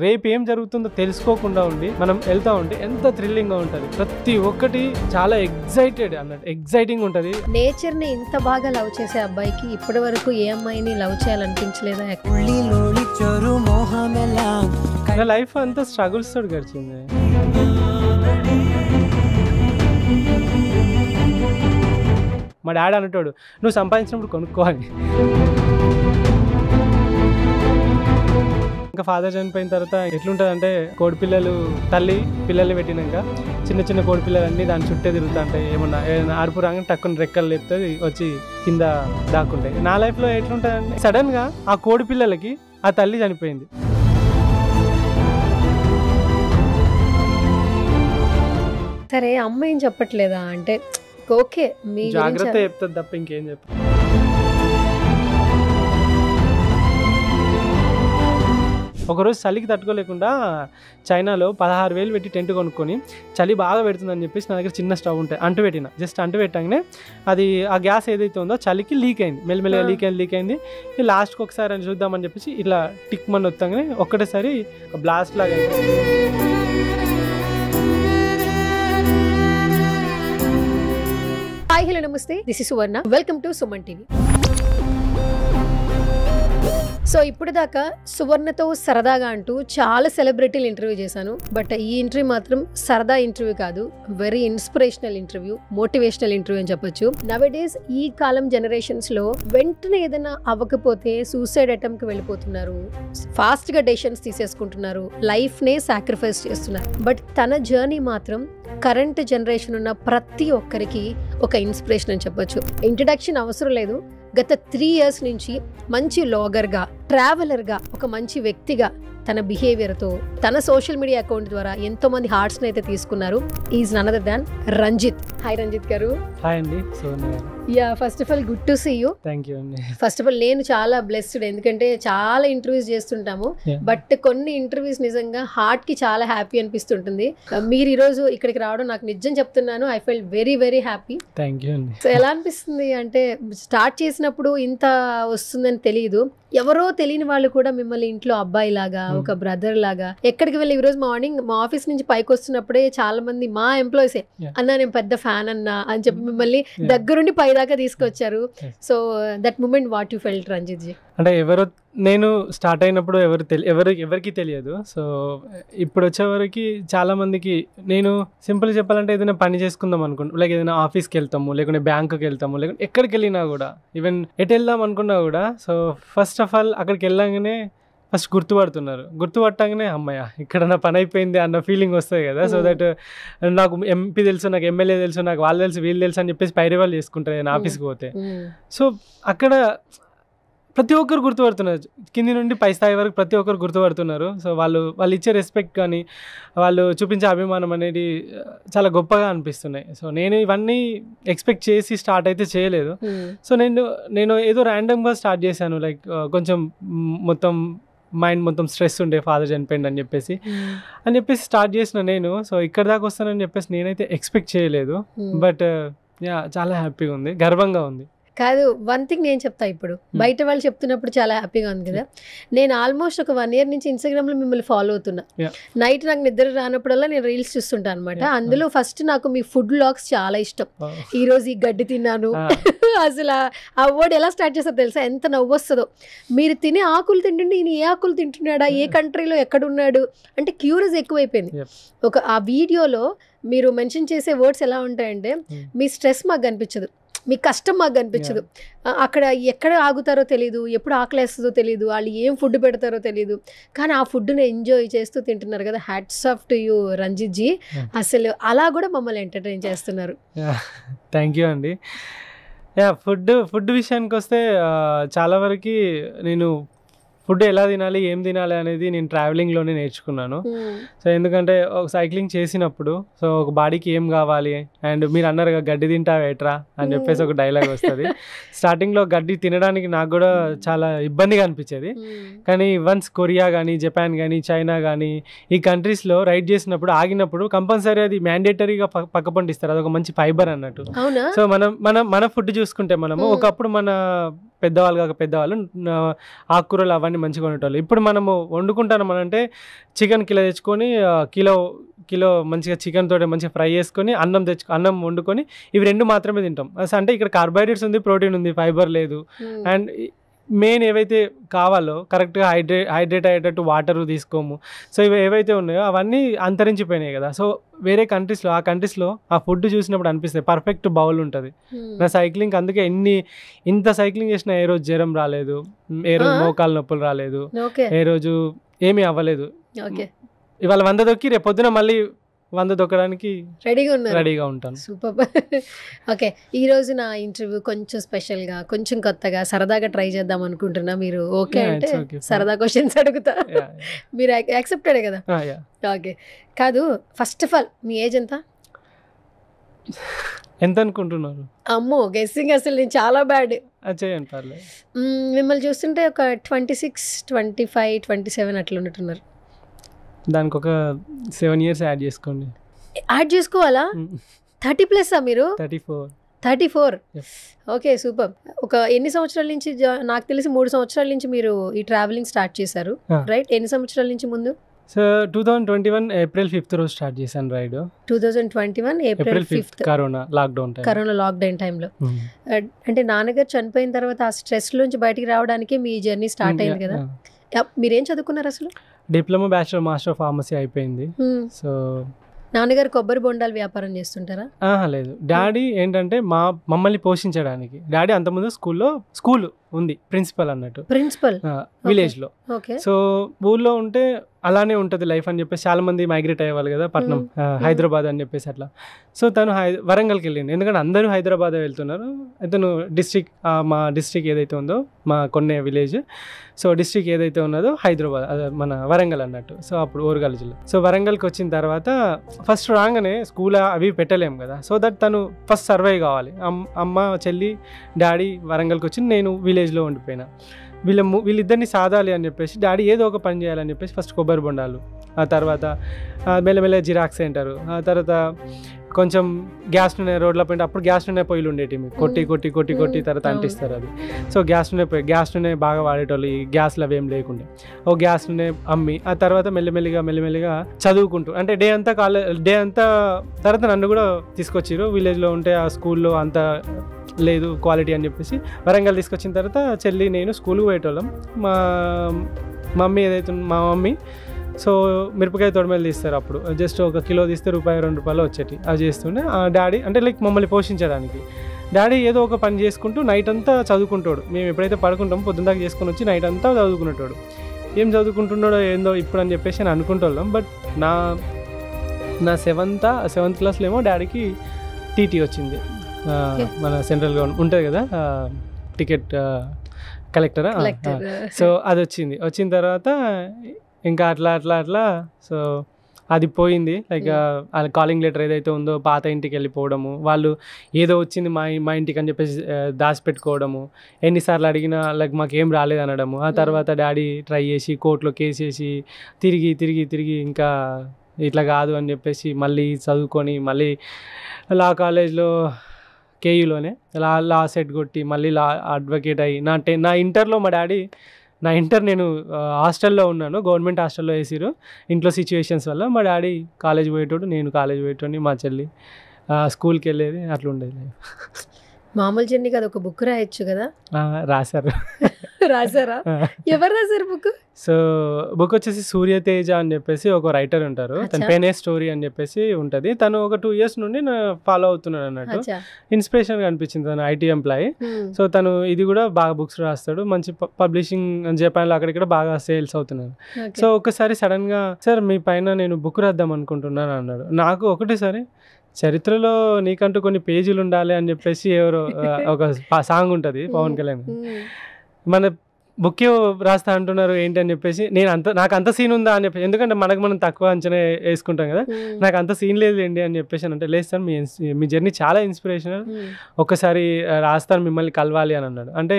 రేపు ఏం జరుగుతుందో తెలుసుకోకుండా ఉండి మనం వెళ్తా ఉంటే ఎంత థ్రిల్లింగ్గా ఉంటుంది. ప్రతి ఒక్కటి చాలా ఎగ్జైటింగ్ ఉంటుంది. నేచర్ ని ఇంత బాగా లవ్ చేసే అబ్బాయికి ఇప్పటి వరకు ఏ అమ్మాయిని లవ్ చేయాలనిపించలేదా? నా లైఫ్ అంతా స్ట్రగుల్స్ తోటి గడిచింది. మా డాడీ అంటాడు, నువ్వు సంపాదించినప్పుడు కొనుక్కోవాలి. ఇంకా ఫాదర్ చనిపోయిన తర్వాత ఎట్లుంటుంది అంటే, కోడిపిల్లలు తల్లి పిల్లల్ని పెట్టినాక చిన్న చిన్న కోడిపిల్లలన్నీ దాని చుట్టే తిరుగుతూ ఉంటాయి. ఏదైనా అరుపు రాగానే టక్కున రెక్కలు లేపుతుంది, వచ్చి కింద దాక్కుంటాయి. నా లైఫ్లో ఎట్లుంటుంది అంటే, సడన్గా ఆ కోడిపిల్లలకి ఆ తల్లి చనిపోయింది. సరే, అమ్మ ఏం చెప్పట్లేదా? అంటే ఓకే, మీ జాగ్రత్త చెప్తుంది తప్ప ఇంకేం చెప్ప. ఒకరోజు చలికి తట్టుకోలేకుండా చైనాలో 16,000 పెట్టి టెంట్ కొనుక్కొని చలి బాగా పెడుతుందని చెప్పేసి నా దగ్గర చిన్న స్టవ్ ఉంటాయి, అంటు పెట్టిన. జస్ట్ అంటు పెట్టగానే అది ఆ గ్యాస్ ఏదైతే ఉందో చలికి లీక్ అయింది, మెల్లమెల్లగా లీక్ అయింది. లాస్ట్కి ఒకసారి అని చూద్దామని చెప్పేసి ఇట్లా టిక్ మని వస్తాగానే ఒక్కటేసారి ఒక బ్లాస్ట్ లాగా అయింది. హాయ్, హలో, నమస్తే. This is Suvarna. Welcome to Suman TV. So ఇప్పుడు దాకా సువర్ణతో సరదాగా అంటూ చాలా సెలబ్రిటీలు ఇంటర్వ్యూ చేశాను. బట్ ఈ ఇంటర్వ్యూ మాత్రం సరదా ఇంటర్వ్యూ కాదు, very inspirational interview, motivational interview అని చెప్పొచ్చు. నవేడేస్ ఈ కాలం జనరేషన్స్ లో వెంటనే ఏదైనా అవ్వకపోతే సూసైడ్ అటెంప్ట్ కి వెళ్ళిపోతున్నారు, ఫాస్ట్ గా డెసిషన్స్ తీసేసుకుంటున్నారు, లైఫ్ నే సాక్రిఫైస్ చేస్తున్నారు. బట్ తన జర్నీ మాత్రం కరెంట్ జనరేషన్ ఉన్న ప్రతి ఒక్కరికి ఒక ఇన్స్పిరేషన్ అని చెప్పొచ్చు. ఇంట్రడక్షన్ అవసరం లేదు. గత 3 years నుంచి మంచి లాగర్గా, ట్రావెలర్గా, ఒక మంచి వ్యక్తిగా తన బిహేవియర్తో, తన సోషల్ మీడియా అకౌంట్ ద్వారా ఎంతో మంది హార్ట్స్ని అయితే తీసుకున్నారు. Is none other than Ranjith. Hi Ranjith గారు. హాయ్ అండి. Yeah, first of all good to see you. Thank you అండి. ఫస్ట్ ఆఫ్ ఆల్ నేను చాలా బ్లెస్డ్, ఎందుకంటే చాలా ఇంటర్వ్యూస్ చేస్తుంటాము, బట్ కొన్ని ఇంటర్వ్యూస్ నిజంగా హార్ట్ కి చాలా హ్యాపీ అనిపిస్తుంటుంది. మీరు ఈరోజు ఇక్కడికి రావడం నాకు నిజం చెప్తున్నాను, I full very very happy. Thank you అండి. సో ఎలా అనిపిస్తుంది అంటే, స్టార్ట్ చేసినప్పుడు ఇంత వస్తుందని తెలియదు, ఎవరో తెలియని వాళ్ళు కూడా మిమ్మల్ని ఇంట్లో అబ్బాయి లాగా, ఒక బ్రదర్ లాగా, ఎక్కడికి వెళ్ళి ఈరోజు మార్నింగ్ మా ఆఫీస్ నుంచి పైకి వస్తున్నప్పుడే చాలా మంది మా ఎంప్లాయీసే అన్నా నేను పెద్ద ఫ్యాన్ అన్నా అని చెప్పి మిమ్మల్ని దగ్గరుండి పై దాకా తీసుకొచ్చారు. So that moment what you felt Ranjith ji? అంటే నేను స్టార్ట్ అయినప్పుడు ఎవరికి తెలియదు. సో ఇప్పుడు వచ్చేవరకు చాలా మందికి, నేను సింపుల్ చెప్పాలంటే ఏదైనా పని చేసుకుందాం అనుకుంటాం, లైక్ ఏదైనా ఆఫీస్కి వెళ్తాము, లేకుంటే బ్యాంకుకి వెళ్తాము, లేకుంటే ఎక్కడికి వెళ్ళినా కూడా, ఈవెన్ ఎటు వెళ్దాం అనుకున్నా కూడా, సో ఫస్ట్ ఆఫ్ ఆల్ అక్కడికి వెళ్ళగానే ఫస్ట్ గుర్తుపట్టగానే అమ్మయ్య ఇక్కడ నా పని అయిపోయింది అన్న ఫీలింగ్ వస్తుంది కదా. సో దట్ నాకు ఎంపీ తెలుసు, నాకు ఎమ్మెల్యే తెలుసు, నాకు వాళ్ళు తెలుసు, వీళ్ళు తెలుసు అని చెప్పేసి పైరే వాళ్ళు చేసుకుంటారు నేను ఆఫీస్కి పోతే. సో అక్కడ ప్రతి ఒక్కరు గుర్తుపడుతున్నారు, కింది నుండి పై స్థాయి వరకు ప్రతి ఒక్కరు గుర్తుపడుతున్నారు. సో వాళ్ళు ఇచ్చే రెస్పెక్ట్ కానీ, వాళ్ళు చూపించే అభిమానం అనేది చాలా గొప్పగా అనిపిస్తున్నాయి. సో నేను ఇవన్నీ ఎక్స్పెక్ట్ చేసి స్టార్ట్ అయితే చేయలేదు. సో నేను ఏదో ర్యాండమ్గా స్టార్ట్ చేశాను, లైక్ కొంచెం మైండ్ మొత్తం స్ట్రెస్ ఉండే, ఫాదర్ చనిపోయింది అని చెప్పేసి స్టార్ట్ చేసిన నేను. సో ఇక్కడ దాకా వస్తానని చెప్పేసి నేనైతే ఎక్స్పెక్ట్ చేయలేదు. బట్ యా, చాలా హ్యాపీగా ఉంది, గర్వంగా ఉంది. కాదు, వన్ థింగ్ నేను చెప్తా. ఇప్పుడు బయట వాళ్ళు చెప్తున్నప్పుడు చాలా హ్యాపీగా ఉంది కదా. నేను ఆల్మోస్ట్ ఒక 1 year నుంచి ఇన్స్టాగ్రామ్ లో మిమ్మల్ని ఫాలో అవుతున్నా. నైట్ నాకు నిద్ర రానప్పుడల్లా నేను రీల్స్ చూస్తుంటాను అనమాట. అందులో ఫస్ట్ నాకు మీ ఫుడ్ వ్లాగ్స్ చాలా ఇష్టం. ఈ రోజు ఈ గడ్డి తిన్నాను, అసలు ఆ వర్డ్ ఎలా స్టార్ట్ చేస్తారో తెలుసా, ఎంత నవ్వు వస్తుందో. మీరు తినే ఆకులు తింటుంటే ఈయన ఏ ఆకులు తింటున్నాడా, ఏ కంట్రీలో ఎక్కడున్నాడు అంటే క్యూరియస్ ఎక్కువైపోయింది. ఆ వీడియోలో మీరు మెన్షన్ చేసే వర్డ్స్ ఎలా ఉంటాయంటే, మీ స్ట్రెస్ మాకు కనిపించదు, మీ కష్టం మాకు కనిపించదు, అక్కడ ఎక్కడ ఆగుతారో తెలియదు, ఎప్పుడు ఆకలేస్తుందో తెలియదు, వాళ్ళు ఏం ఫుడ్ పెడతారో తెలియదు, కానీ ఆ ఫుడ్ని ఎంజాయ్ చేస్తూ తింటున్నారు కదా. Hats off to you Ranjith ji. అసలు అలా కూడా మమ్మల్ని ఎంటర్టైన్ చేస్తున్నారు. థ్యాంక్ యూ అండి. ఫుడ్ విషయానికి వస్తే చాలా వరకు నేను ఫుడ్ ఎలా తినాలి ఏం తినాలి అనేది నేను ట్రావెలింగ్లోనే నేర్చుకున్నాను. సో ఎందుకంటే ఒక సైక్లింగ్ చేసినప్పుడు సో ఒక బాడీకి ఏం కావాలి అండ్ మీరు అన్నారు కదా గడ్డి తింటావేట్రా అని చెప్పేసి ఒక డైలాగ్ వస్తుంది. స్టార్టింగ్లో గడ్డి తినడానికి నాకు కూడా చాలా ఇబ్బందిగా అనిపించేది. కానీ వన్స్ కొరియా కానీ జపాన్ కానీ చైనా కానీ ఈ కంట్రీస్లో రైడ్ చేసినప్పుడు ఆగినప్పుడు కంపల్సరీ అది మ్యాండేటరీగా పక్క పండిస్తారు. అదొక మంచి ఫైబర్ అన్నట్టు. సో మన ఫుడ్ చూసుకుంటే మనము ఒకప్పుడు మన పెద్దవాళ్ళు ఆకుకూరలు అవన్నీ మంచిగా ఉండేటోళ్ళు. ఇప్పుడు మనము వండుకుంటాం అంటే చికెన్ కిలో తెచ్చుకొని కిలో మంచిగా చికెన్ తోటి మంచిగా ఫ్రై చేసుకొని అన్నం వండుకొని ఇవి 2 మాత్రమే తింటాం. అంటే ఇక్కడ కార్బోహైడ్రేట్స్ ఉంది, ప్రోటీన్ ఉంది, ఫైబర్ లేదు. అండ్ మెయిన్ ఏవైతే కావాలో కరెక్ట్గా హైడ్రేట్ అయ్యేటట్టు వాటర్ తీసుకోము. సో ఇవి ఏవైతే ఉన్నాయో అవన్నీ అంతరించిపోయినాయి కదా. సో వేరే కంట్రీస్లో ఆ ఫుడ్ చూసినప్పుడు అనిపిస్తుంది పర్ఫెక్ట్ బౌల్ ఉంటుంది. నా సైక్లింగ్ అందుకే ఇంత సైక్లింగ్ చేసిన ఏ రోజు జ్వరం రాలేదు, ఏ రోజు మోకాలు నొప్పులు రాలేదు, ఏ రోజు ఏమీ అవ్వలేదు. ఇవాళ 100 దొక్కి రేపు పొద్దున మళ్ళీ 100 దొక్కడానికి రెడీగా ఉంటాను. సూపర్. ఓకే, ఈరోజు నా ఇంటర్వ్యూ కొంచెం స్పెషల్గా కొంచెం కొత్తగా సరదాగా ట్రై చేద్దాం అనుకుంటున్నా. మీరు ఓకే అంటే సరదా క్వశ్చన్స్ అడుగుతా. మీరు యాక్సెప్టెడే కదా? ఓకే. కాదు, first of all me age ఎంత అనుకుంటున్నారు? అమ్మో, గెస్సింగ్ అసలు నేను చాలా బ్యాడ్. చేయండి పర్లేదు. మిమ్మల్ని చూస్తుంటే ఒక 26, 25, 27 అట్లా ఉన్నట్టున్నారు. దానికి ఒక 7 years యాడ్ చేసుకోండి. యాడ్ చేసుకోవాలా? 30+ మీరు? 34. Okay, super. ఒక ఎన్ని సంవత్సరాల నుంచి? నాకు తెలిసి 3 సంవత్సరాల నుంచి మీరు ఈ ట్రావెలింగ్ స్టార్ట్ చేశారు, రైట్? ఎన్ని సంవత్సరాల నుంచి ముందు? సో 2021 April 5th రోజు స్టార్ట్ చేశాను ride. 2021 April 5th corona lockdown టైంలో. అంటే నాన్నగారు చనిపోయిన తర్వాత ఆ స్ట్రెస్ నుంచి బయటికి రావడానికి మీ జర్నీ స్టార్ట్ అయింది కదా. మీరేం చదువుకున్నారు అసలు? Diploma, bachelor, master of pharmacy అయిపోయింది. సో నాన్నగారు కొబ్బరి బొండాలు వ్యాపారం చేస్తుంటారా? లేదు, డాడీ ఏంటంటే మమ్మల్ని పోషించడానికి. డాడీ అంతకుముందు స్కూల్ ఉంది, ప్రిన్సిపల్ అన్నట్టు, విలేజ్ లో. సో ఊర్లో ఉంటే అలానే ఉంటుంది లైఫ్ అని చెప్పేసి చాలా మంది మైగ్రేట్ అయ్యేవాళ్ళు కదా పట్నం, హైదరాబాద్ అని చెప్పేసి అట్లా. సో తను వరంగల్కి వెళ్ళింది, ఎందుకంటే అందరూ హైదరాబాద్ వెళ్తున్నారు. తను మా డిస్ట్రిక్ట్ ఏదైతే ఉందో, మా కొన్నే విలేజ్, సో డిస్ట్రిక్ట్ ఏదైతే ఉన్నదో హైదరాబాద్, మన వరంగల్ అన్నట్టు. సో అప్పుడు ఓరుగల్ జిల్లా. సో వరంగల్కి వచ్చిన తర్వాత ఫస్ట్ రాగానే స్కూల్ అవి పెట్టలేము కదా. సో దట్ తను ఫస్ట్ సర్వైవ్ కావాలి. అమ్మ, చెల్లి, డాడీ వరంగల్కి వచ్చి నేను విలేజ్లో ఉండిపోయినా. వీళ్ళిద్దరిని సాధాలి అని చెప్పేసి డాడీ ఏదో ఒక పని చేయాలని చెప్పేసి ఫస్ట్ కొబ్బరి బొండాలు, ఆ తర్వాత మెల్లమెల్ల జిరాక్స్ సెంటరు, ఆ తర్వాత కొంచెం గ్యాస్ నూనె రోడ్ల పైన. అప్పుడు గ్యాస్ నూనె పొయ్యిలు ఉండేవి, కొట్టి తర్వాత అంటిస్తారు అది. సో గ్యాస్ నూనె బాగా వాడేటోళ్ళు, ఈ గ్యాస్లు అవి ఏం లేకుండే. ఓ గ్యాస్ నూనె అమ్మి ఆ తర్వాత మెల్లిమెల్లిగా చదువుకుంటూ, అంటే డే అంతా తర్వాత నన్ను కూడా తీసుకొచ్చారు. విలేజ్లో ఉంటే ఆ స్కూల్లో అంత లేదు క్వాలిటీ అని చెప్పేసి వరంగల్ తీసుకొచ్చిన తర్వాత చెల్లి నేను స్కూల్కి పోయేటోళ్ళం. మా మమ్మీ సో మిరపకాయ తొడిమేలు తీస్తారు, అప్పుడు జస్ట్ 1 కిలో తీస్తే ₹1-2 వచ్చేటి. అవి చేస్తుండే. డాడీ అంటే లైక్ మమ్మల్ని పోషించడానికి. డాడీ ఏదో ఒక పని చేసుకుంటూ నైట్ అంతా చదువుకుంటాడు. మేము ఎప్పుడైతే పడుకుంటామో పొద్దున్న దాకా చేసుకొని వచ్చి నైట్ అంతా చదువుకునేటోడు. ఏం చదువుకుంటున్నాడో ఏందో ఇప్పుడు అని చెప్పేసి నేను అనుకుంటాం. బట్ నా సెవెంత్ క్లాస్లో ఏమో డాడీకి టీటీ వచ్చింది. మన సెంట్రల్ గవర్నమెంట్ ఉంటుంది కదా, టికెట్ కలెక్టరా. సో అది వచ్చిన తర్వాత ఇంకా అట్లా సో అది పోయింది. లైక్ కాలింగ్ లెటర్ ఏదైతే ఉందో పాత ఇంటికి వెళ్ళిపోవడము, వాళ్ళు ఏదో వచ్చింది మా ఇంటికి అని చెప్పేసి దాచిపెట్టుకోవడము, ఎన్నిసార్లు అడిగినా లైక్ మాకేం రాలేదు అనడము. ఆ తర్వాత డాడీ ట్రై చేసి కోర్టులో కేసు వేసి తిరిగి ఇంకా ఇట్లా కాదు అని చెప్పేసి మళ్ళీ చదువుకొని మళ్ళీ లా కాలేజ్లో కేయూలోనే లా సెట్ కొట్టి మళ్ళీ లా అడ్వకేట్ అయ్యి నా ఇంటర్లో నా ఇంటర్ నేను హాస్టల్లో ఉన్నాను, గవర్నమెంట్ హాస్టల్లో వేసిరు. ఇంట్లో సిచ్యువేషన్స్ వల్ల మా డాడీ కాలేజ్ పోయేటోడు, నేను కాలేజ్ పోయేటోడిని, మా చెల్లి స్కూల్కి వెళ్ళేది. అట్లా ఉండేది. మామూలు జర్నీ కదా, ఒక బుక్ రాయొచ్చు కదా. రాశారా? ఎవరు రాశారు బుక్? సో బుక్ వచ్చేసి సూర్యతేజ అని చెప్పేసి ఒక రైటర్ ఉంటారు, తన పెనే స్టోరీ అని చెప్పేసి ఉంటుంది. తను ఒక 2 years నుండి ఫాలో అవుతున్నాడు అన్నట్టు. ఇన్స్పిరేషన్గా అనిపించింది. తను IT ఎంప్లాయీ. సో తను ఇది కూడా బాగా బుక్స్ రాస్తాడు, మంచి పబ్లిషింగ్ జపాన్లో అక్కడిక్కడ బాగా సేల్స్ అవుతున్నాడు. సో ఒకసారి సడన్గా సార్ మీ పైన నేను బుక్ రాద్దాం అనుకుంటున్నాను అన్నాడు. నాకు ఒకటేసారి చరిత్రలో నీకంటూ కొన్ని పేజీలు ఉండాలి అని చెప్పేసి ఎవరో ఒక సాంగ్ ఉంటుంది పవన్ కళ్యాణ్, మన బుక్ రాస్తా అంటున్నారు ఏంటి అని చెప్పేసి నేను నాకు అంత సీన్ ఉందా అని చెప్పేసి, ఎందుకంటే మనం తక్కువ అంచనా వేసుకుంటాం కదా, నాకు అంత సీన్ లేదు ఏంటి అని చెప్పేసి అంటే, లేదు సార్ మీ జర్నీ చాలా ఇన్స్పిరేషనల్, ఒక్కసారి రాస్తాను మిమ్మల్ని కలవాలి అని అన్నాడు. అంటే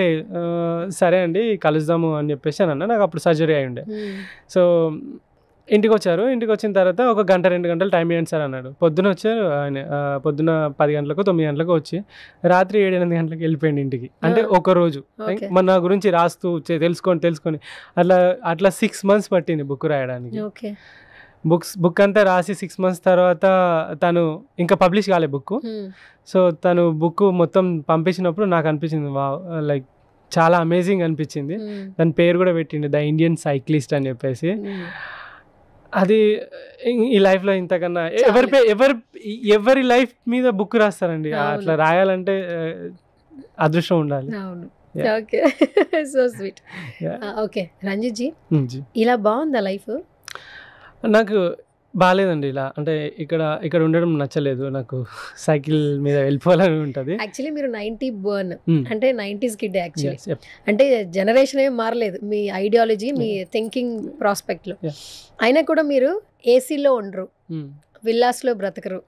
సరే అండి కలుద్దాము అని చెప్పేసి అని అన్నా. నాకు అప్పుడు సర్జరీ అయి ఉండే. సో ఇంటికి వచ్చారు. ఇంటికి వచ్చిన తర్వాత ఒక 1-2 గంటలు టైం ఇవ్వండి సార్ అన్నాడు. పొద్దున వచ్చారు ఆయన, పొద్దున 10 గంటలకు 9 గంటలకు వచ్చి రాత్రి 7-8 గంటలకు వెళ్ళిపోయింది ఇంటికి. అంటే ఒక రోజు మన గురించి రాస్తూ తెలుసుకొని అట్లా 6 months పట్టింది బుక్ రాయడానికి. బుక్ అంతా రాసి 6 months తర్వాత తను ఇంకా పబ్లిష్ కాలే బుక్. సో తను బుక్ మొత్తం పంపించినప్పుడు నాకు అనిపించింది లైక్ చాలా అమేజింగ్ అనిపించింది. దాని పేరు కూడా పెట్టిండు ద ఇండియన్ సైక్లిస్ట్ అని చెప్పేసి. అది ఈ లైఫ్లో ఇంతకన్నా ఎవరి లైఫ్ మీద బుక్ రాస్తారండి. అట్లా రాయాలంటే అదృష్టం ఉండాలి. Okay, so sweet. Okay Ranjith ji, ఇలా బాగుందా లైఫ్? నాకు బాగాలేదండి ఇలా. అంటే ఇక్కడ ఉండడం నచ్చలేదు నాకు. సైకిల్ మీద వెళ్ళిపోవాలని ఉంటుంది. యాక్చువల్లీ మీరు 90 బర్న్, అంటే 90s కిడ్ యాక్చువల్లీ. అంటే జనరేషన్ ఏం మారలేదు మీ ఐడియాలజీ, మీ థింకింగ్ ప్రాస్పెక్ట్ లో. అయినా కూడా మీరు ఏసీలో ఉండరు, విల్లాస్ లో బ్రతకరు,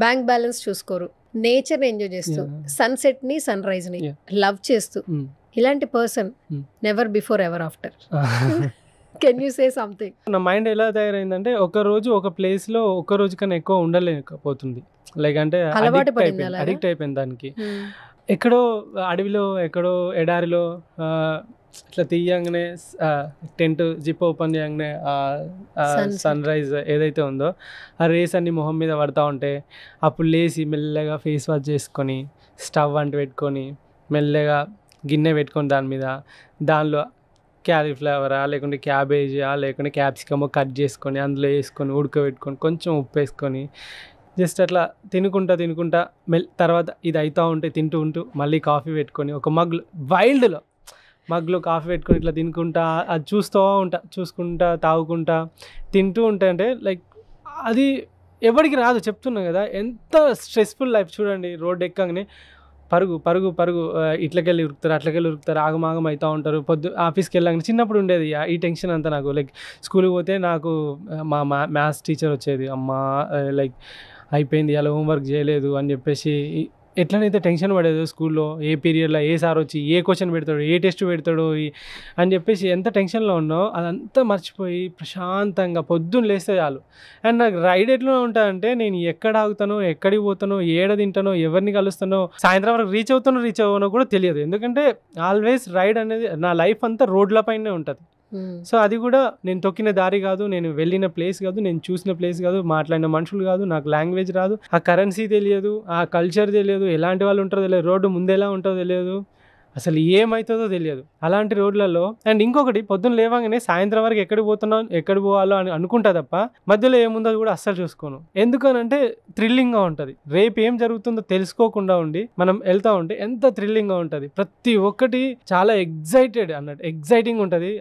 బ్యాంక్ బ్యాలెన్స్ చూసుకోరు, నేచర్ ఎంజాయ్ చేస్తూ, సన్సెట్ ని సన్ రైజ్ ని లవ్ చేస్తూ, ఇలాంటి person never before ever after. Can you say something? నా మైండ్ ఎలా తయారైందంటే ఒక రోజు ఒక ప్లేస్ లో ఒక రోజు కన్నా ఎక్కువ ఉండలేకపోతుంది. లైక్ అంటే అడిక్ట్ అయిపోయింది దానికి. ఎక్కడో అడవిలో, ఎక్కడో ఎడారిలో ఇట్లా తీయంగానే టెంట్ జిప్ ఓపెన్ చేయగానే సన్ రైజ్ ఏదైతే ఉందో ఆ రేస్ అన్ని మొహం మీద పడతా ఉంటే అప్పుడు లేచి మెల్లగా ఫేస్ వాష్ చేసుకొని స్టవ్ అంటు పెట్టుకొని మెల్లగా గిన్నె పెట్టుకొని దానిలో క్యాలీఫ్లవరా లేకుంటే క్యాబేజా లేకుంటే క్యాప్సికమో కట్ చేసుకొని అందులో వేసుకొని ఉడకబెట్టుకొని కొంచెం ఉప్పు వేసుకొని జస్ట్ అట్లా తినుకుంటా తర్వాత ఇది అవుతూ ఉంటే తింటూ మళ్ళీ కాఫీ పెట్టుకొని ఒక మగ్లో కాఫీ పెట్టుకొని ఇట్లా తినుకుంటా అది చూసుకుంటా తాగుకుంటా తింటూ ఉంటే అంటే లైక్ అది ఎవరికి రాదు. చెప్తున్నా కదా ఎంత స్ట్రెస్ఫుల్ లైఫ్ చూడండి. రోడ్ ఎక్కగానే పరుగు ఇట్లకెళ్ళి ఉరుకుతారు, ఆగం అవుతూ ఉంటారు. ఆఫీస్కి వెళ్ళాక చిన్నప్పుడు ఉండేది ఈ టెన్షన్ అంతా నాకు. లైక్ స్కూల్కి పోతే నాకు మా మ్యాథ్స్ టీచర్ వచ్చేది, అమ్మా లైక్ అయిపోయింది అలా హోంవర్క్ చేయలేదు అని చెప్పేసి ఎట్లనైతే టెన్షన్ పడేదో స్కూల్లో, ఏ పీరియడ్లో ఏ సార్ వచ్చి ఏ క్వశ్చన్ పెడతాడు, ఏ టెస్ట్ పెడతాడు అని చెప్పేసి ఎంత టెన్షన్లో ఉన్నావు అదంతా మర్చిపోయి ప్రశాంతంగా పొద్దున్న లేస్తే చాలు. అండ్ నాకు రైడ్ ఎట్లా ఉంటుందంటే నేను ఎక్కడ ఆగుతానో, ఎక్కడికి పోతానో, ఏడ తింటానో, ఎవరిని కలుస్తానో, సాయంత్రం వరకు రీచ్ అవుతానో కూడా తెలియదు. ఎందుకంటే ఆల్వేస్ రైడ్ అనేది నా లైఫ్ అంతా రోడ్ల పైనే ఉంటుంది. సో అది కూడా నేను తొక్కిన దారి కాదు, నేను వెళ్ళిన ప్లేస్ కాదు, నేను చూసిన ప్లేస్ కాదు, మాట్లాడిన మనుషులు కాదు, నాకు లాంగ్వేజ్ రాదు, ఆ కరెన్సీ తెలియదు, ఆ కల్చర్ తెలియదు, ఎలాంటి వాళ్ళు ఉంటారో తెలియదు, రోడ్డు ముందెలా ఉంటుందో తెలియదు, అసలు ఏమవుతుందో తెలియదు అలాంటి రోడ్లలో. అండ్ ఇంకొకటి పొద్దున్న లేవగానే సాయంత్రం వరకు ఎక్కడికి పోవాలో అని అనుకుంటా తప్ప మధ్యలో ఏముందో కూడా అస్సలు చూసుకోను. ఎందుకనంటే థ్రిల్లింగ్గా ఉంటుంది. రేపు ఏం జరుగుతుందో తెలుసుకోకుండా ఉండి మనం వెళ్తూ ఉంటే ఎంత థ్రిల్లింగ్గా ఉంటుంది. ప్రతి ఒక్కటి చాలా ఎగ్జైటింగ్ ఉంటుంది.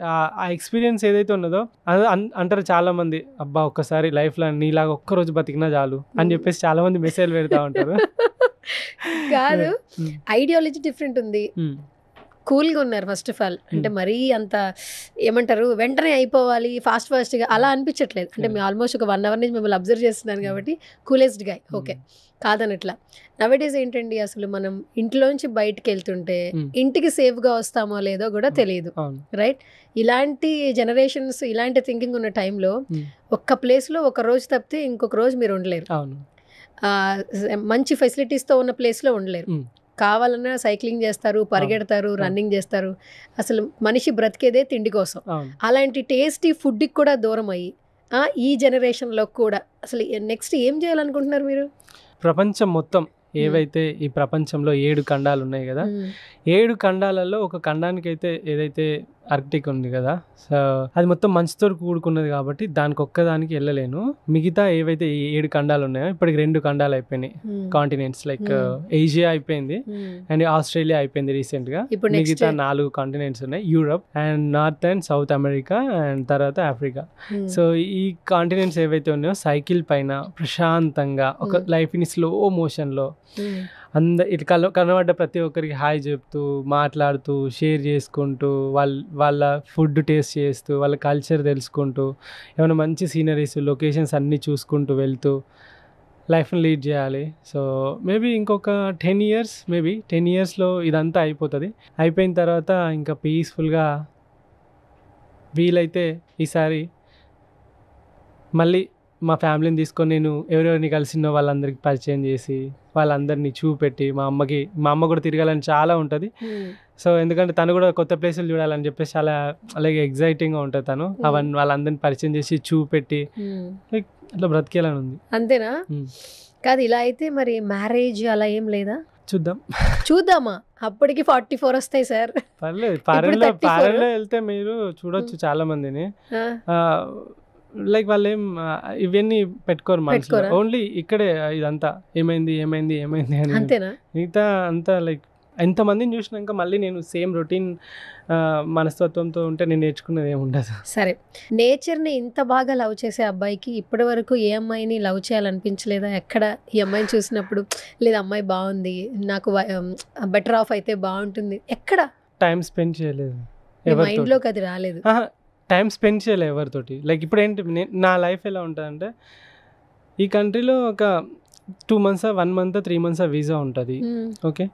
ఆ ఎక్స్పీరియన్స్ ఏదైతే ఉన్నదో అది అంటారు చాలా మంది, అబ్బా ఒక్కసారి లైఫ్లో నీలాగా ఒక్కరోజు బతికినా చాలు అని చెప్పేసి చాలా మంది మెసేజ్ పెడతా ఉంటారు. కాదు, ఐడియాలజీ డిఫరెంట్ ఉంది. కూల్గా ఉన్నారు ఫస్ట్ ఆఫ్ ఆల్. అంటే మరీ అంత ఏమంటారు వెంటనే అయిపోవాలి ఫాస్ట్గా అలా అనిపించట్లేదు. అంటే మేము ఆల్మోస్ట్ ఒక 1 hour నుంచి మిమ్మల్ని అబ్జర్వ్ చేస్తున్నాను కాబట్టి కూలెస్ట్ గాయ్. ఓకే కాదనట్లా. నవేడేస్ ఏంటండి అసలు మనం ఇంట్లోంచి బయటకు వెళ్తుంటే ఇంటికి సేఫ్గా వస్తామో లేదో కూడా తెలియదు, రైట్? ఇలాంటి జనరేషన్స్, ఇలాంటి థింకింగ్ ఉన్న టైంలో ఒక్క ప్లేస్లో ఒక రోజు తప్పితే ఇంకొక రోజు మీరు ఉండలేరు. మంచి ఫెసిలిటీస్తో ఉన్న ప్లేస్లో ఉండలేరు. కావాలన్నా సైక్లింగ్ చేస్తారు, పరిగెడతారు, రన్నింగ్ చేస్తారు. అసలు మనిషి బ్రతికేదే తిండి కోసం. అలాంటి టేస్టీ ఫుడ్కి కూడా దూరం అయ్యి ఈ జనరేషన్లో కూడా అసలు నెక్స్ట్ ఏం చేయాలనుకుంటున్నారు మీరు? ప్రపంచం మొత్తం ఏవైతే ఈ ప్రపంచంలో 7 ఖండాలు ఉన్నాయి కదా, 7 ఖండాలలో ఒక ఖండానికి అయితే ఏదైతే ఆర్కిటిక్ ఉంది కదా, సో అది మొత్తం మంచుతో కూడుకున్నది కాబట్టి దానికి ఒక్కదానికి వెళ్ళలేను. మిగతా ఏవైతే 7 ఖండాలు ఉన్నాయో ఇప్పటికి 2 ఖండాలు అయిపోయినాయి, కాంటినెంట్స్. లైక్ ఏషియా అయిపోయింది అండ్ ఆస్ట్రేలియా అయిపోయింది రీసెంట్ గా. మిగతా 4 కాంటినెంట్స్ ఉన్నాయి, Europe and north and south America and తర్వాత ఆఫ్రికా. సో ఈ కాంటినెంట్స్ ఏవైతే ఉన్నాయో సైకిల్ పైన ప్రశాంతంగా ఒక లైఫ్ ని స్లో మోషన్ లో ఇటు కనబడ్డ ప్రతి ఒక్కరికి హాయ్ చెప్తూ, మాట్లాడుతూ, షేర్ చేసుకుంటూ, వాళ్ళ ఫుడ్ టేస్ట్ చేస్తూ, వాళ్ళ కల్చర్ తెలుసుకుంటూ, ఏమైనా మంచి సీనరీస్, లొకేషన్స్ అన్నీ చూసుకుంటూ వెళ్తూ లైఫ్ని లీడ్ చేయాలి. సో మేబీ ఇంకొక 10 ఇయర్స్, మేబీ 10 ఇయర్స్లో ఇదంతా అయిపోతుంది. అయిపోయిన తర్వాత ఇంకా పీస్ఫుల్గా వీలైతే ఈసారి మళ్ళీ మా ఫ్యామిలీని తీసుకొని నేను ఎవరెవరిని కలిసినో వాళ్ళందరికీ పరిచయం చేసి, వాళ్ళందరినీ చూపెట్టి, మా అమ్మ కూడా తిరగాలని చాలా ఉంటుంది. సో ఎందుకంటే తను కూడా కొత్త ప్లేసులు చూడాలని చెప్పేసి చాలా అలాగే ఎగ్జైటింగ్గా ఉంటుంది. తను వాళ్ళందరినీ పరిచయం చేసి చూపెట్టి లైక్ అట్లా బ్రతికేయాలని ఉంది. అంతేనా? కాదు, ఇలా అయితే మరి మ్యారేజ్ అలా ఏం లేదా? చూద్దామా? అప్పటికి 44 వస్తాయి సార్. పర్లేదు, పారెన్లో వెళ్తే మీరు చూడొచ్చు చాలా మందిని. లైక్ వాళ్ళు ఏం ఇవన్నీ పెట్టుకోరు మనసులో, ఓన్లీ ఇక్కడే ఇదంతా ఏమైంది ఏమైంది ఏమైంది అని. అంతేనా? మిగతా అంతా లైక్ ఎంతమందిని చూసినాక మళ్ళీ నేను సేమ్ రొటీన్ మనస్తత్వంతో ఉంటే నేను నేర్చుకున్నది ఏమి ఉండదు. సరే, నేచర్ని ఇంత బాగా లవ్ చేసే అబ్బాయికి ఇప్పటి వరకు ఏ అమ్మాయిని లవ్ చేయాలనిపించలేదా? ఎక్కడ ఈ అమ్మాయిని చూసినప్పుడు లేదా అమ్మాయి బాగుంది, నాకు బెటర్ ఆఫ్ అయితే బాగుంటుంది, ఎక్కడ టైం స్పెండ్ చేయలేదు, మైండ్లోకి అది రాలేదు? టైం స్పెండ్ చేయలేదు ఎవరితోటి. లైక్ ఇప్పుడు ఏంటి నా లైఫ్ ఎలా ఉంటుందంటే, ఈ కంట్రీలో ఒక 2 months 1 month 3 months వీసా ఉంటుంది. ఓకే,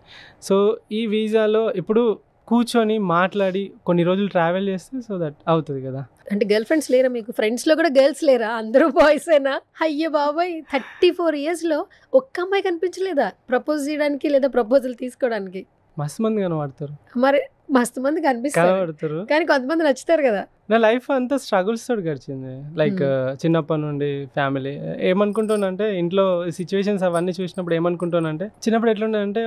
సో ఈ వీసాలో ఇప్పుడు కూర్చొని మాట్లాడి కొన్ని రోజులు ట్రావెల్ చేస్తే సో దట్ అవుతుంది కదా. అంటే గర్ల్ ఫ్రెండ్స్ లేరా మీకు? ఫ్రెండ్స్లో కూడా గర్ల్స్ లేరా? అందరూ బాయ్సేనా? అయ్యే బాబాయ్, 34 yearsలో ఒక్క అమ్మాయి కనిపించలేదా ప్రపోజ్ చేయడానికి లేదా ప్రపోజల్ తీసుకోవడానికి? మస్తు మంది కనబడతారు. మరి మస్తు మంది కనిపిస్తారు, కానీ కొంతమంది నచ్చుతారు కదా. నా లైఫ్ అంతా స్ట్రగుల్స్ తోటి గడిచింది. లైక్ చిన్నప్పటి నుండి ఫ్యామిలీ ఏమనుకుంటానంటే, ఇంట్లో సిచ్యువేషన్స్ అవన్నీ చూసినప్పుడు ఏమనుకుంటానంటే, చిన్నప్పుడు ఎట్లుండే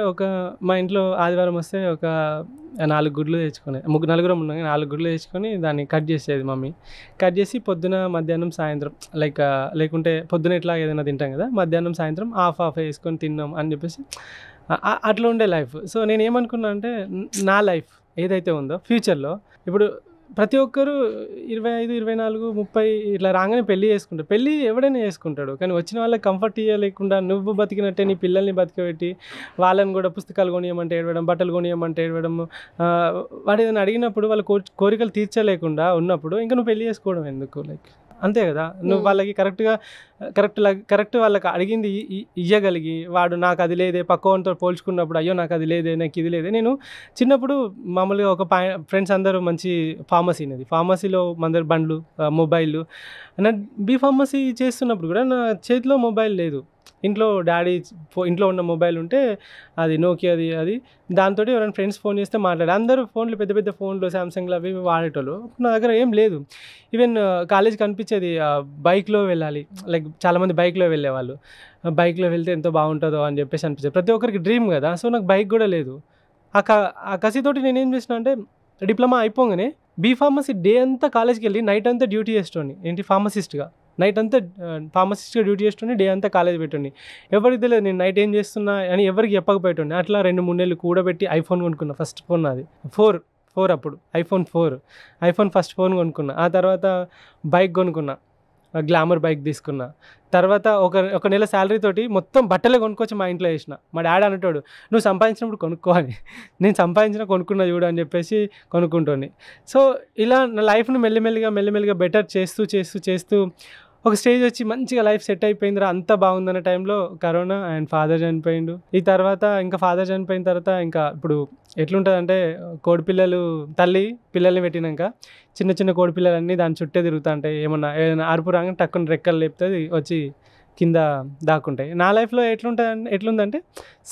మా ఇంట్లో ఆదివారం వస్తే ఒక 4 గుడ్లు తెచ్చుకొని, నలుగురం ఉన్నాం, 4 గుడ్లు తెచ్చుకొని దాన్ని కట్ చేసేది మమ్మీ. కట్ చేసి పొద్దున మధ్యాహ్నం సాయంత్రం లేకుంటే పొద్దున ఇట్లా ఏదైనా తింటాం కదా, మధ్యాహ్నం సాయంత్రం హాఫ్ వేసుకొని తిన్నాం అని చెప్పేసి అట్లా ఉండే లైఫ్. సో నేను ఏమనుకున్నా అంటే, నా లైఫ్ ఏదైతే ఉందో ఫ్యూచర్లో ఇప్పుడు ప్రతి ఒక్కరు 25, 24, 30 ఇట్లా రాగానే పెళ్ళి చేసుకుంటారు. పెళ్ళి ఎవడైనా చేసుకుంటాడు, కానీ వచ్చిన వాళ్ళకి కంఫర్ట్ ఇవ్వలేకుండా నువ్వు బతికినట్టే నీ పిల్లల్ని బతికబెట్టి వాళ్ళని కూడా పుస్తకాలు కొనియమంటే ఏడవడం, బట్టలు కొనియమంటే ఏడవడం, వాడు ఏదైనా అడిగినప్పుడు వాళ్ళ కోరికలు తీర్చలేకుండా ఉన్నప్పుడు ఇంకా నువ్వు పెళ్ళి చేసుకోవడం ఎందుకు? లైక్ అంతే కదా. నువ్వు వాళ్ళకి కరెక్ట్ వాళ్ళకి అడిగింది ఇయ్యగలిగి, వాడు నాకు అది లేదే, పక్కవాడితో పోల్చుకున్నప్పుడు అయ్యో నాకు అది లేదే, నాకు ఇది లేదే. నేను చిన్నప్పుడు మామూలుగా ఒక ఫ్రెండ్స్ అందరూ మంచి ఫార్మసీనది, ఫార్మసీలో అందరు బండ్లు, మొబైల్. నా బీఫార్మసీ చేస్తున్నప్పుడు కూడా నా చేతిలో మొబైల్ లేదు. ఇంట్లో ఉన్న మొబైల్ ఉంటే అది నోకియాది, అది దాంతో ఎవరైనా ఫ్రెండ్స్ ఫోన్ చేస్తే మాట్లాడే, అందరూ ఫోన్లు పెద్ద పెద్ద ఫోన్లు శాంసంగ్లు అవి వాడేటోళ్ళు. నా దగ్గర ఏం లేదు. ఈవెన్ కాలేజ్కి కనిపించేది బైక్లో వెళ్ళాలి, లైక్ చాలామంది బైక్లో వెళ్ళేవాళ్ళు, బైక్లో వెళ్తే ఎంతో బాగుంటుందో అని చెప్పేసి అనిపించేది. ప్రతి ఒక్కరికి డ్రీమ్ కదా. సో నాకు బైక్ కూడా లేదు. ఆ కసితోటి నేనేం చేసిన అంటే, డిప్లొమా అయిపోగానే బీఫార్మసీ డే అంతా కాలేజ్కి వెళ్ళి నైట్ అంతా డ్యూటీ చేస్తుండే, ఏంటి ఫార్మసిస్ట్గా. నైట్ అంతా ఫార్మసిస్ట్గా డ్యూటీ చేస్తుండే, డే అంతా కాలేజ్ పెట్టుండి. ఎవరికి తెలియదు నేను నైట్ ఏం చేస్తున్నా అని ఎవరికి చెప్పకపోయేటుండే. అట్లా 2-3 నెలలు కూడబెట్టి ఐఫోన్ కొనుక్కున్నా. ఫస్ట్ ఫోన్ నాది 4 అప్పుడు ఐఫోన్ 4 ఫస్ట్ ఫోన్ కొనుక్కున్నా. ఆ తర్వాత బైక్ కొనుక్కున్నా, గ్లామర్ బైక్ తీసుకున్నా. తర్వాత ఒక నెల శాలరీ తోటి మొత్తం బట్టలే కొనుక్కొచ్చి మా ఇంట్లో వేసిన. మా డాడీ అనేటోడు, నువ్వు సంపాదించినప్పుడు కొనుక్కోవాలి, నేను సంపాదించిన కొనుక్కున్నా చూడు అని చెప్పేసి కొనుక్కుంటుంది. సో ఇలా నా లైఫ్ను మెల్లిమెల్లిగా బెటర్ చేస్తూ ఒక స్టేజ్ వచ్చి మంచిగా లైఫ్ సెట్ అయిపోయిందిరా, అంతా బాగుందన్న టైంలో కరోనా అండ్ ఫాదర్ చనిపోయిండు. ఈ తర్వాత ఇంకా ఫాదర్ చనిపోయిన తర్వాత ఇంకా ఇప్పుడు ఎట్లుంటుందంటే, తల్లి పిల్లల్ని పెట్టినాక చిన్న కోడిపిల్లలన్నీ దాని చుట్టే తిరుగుతూ ఉంటాయి. ఏదైనా అరుపు రాగానే టక్కున రెక్కలు లేపుతుంది, వచ్చి కింద దాక్కుంటాయి. నా లైఫ్లో ఎట్లుందంటే,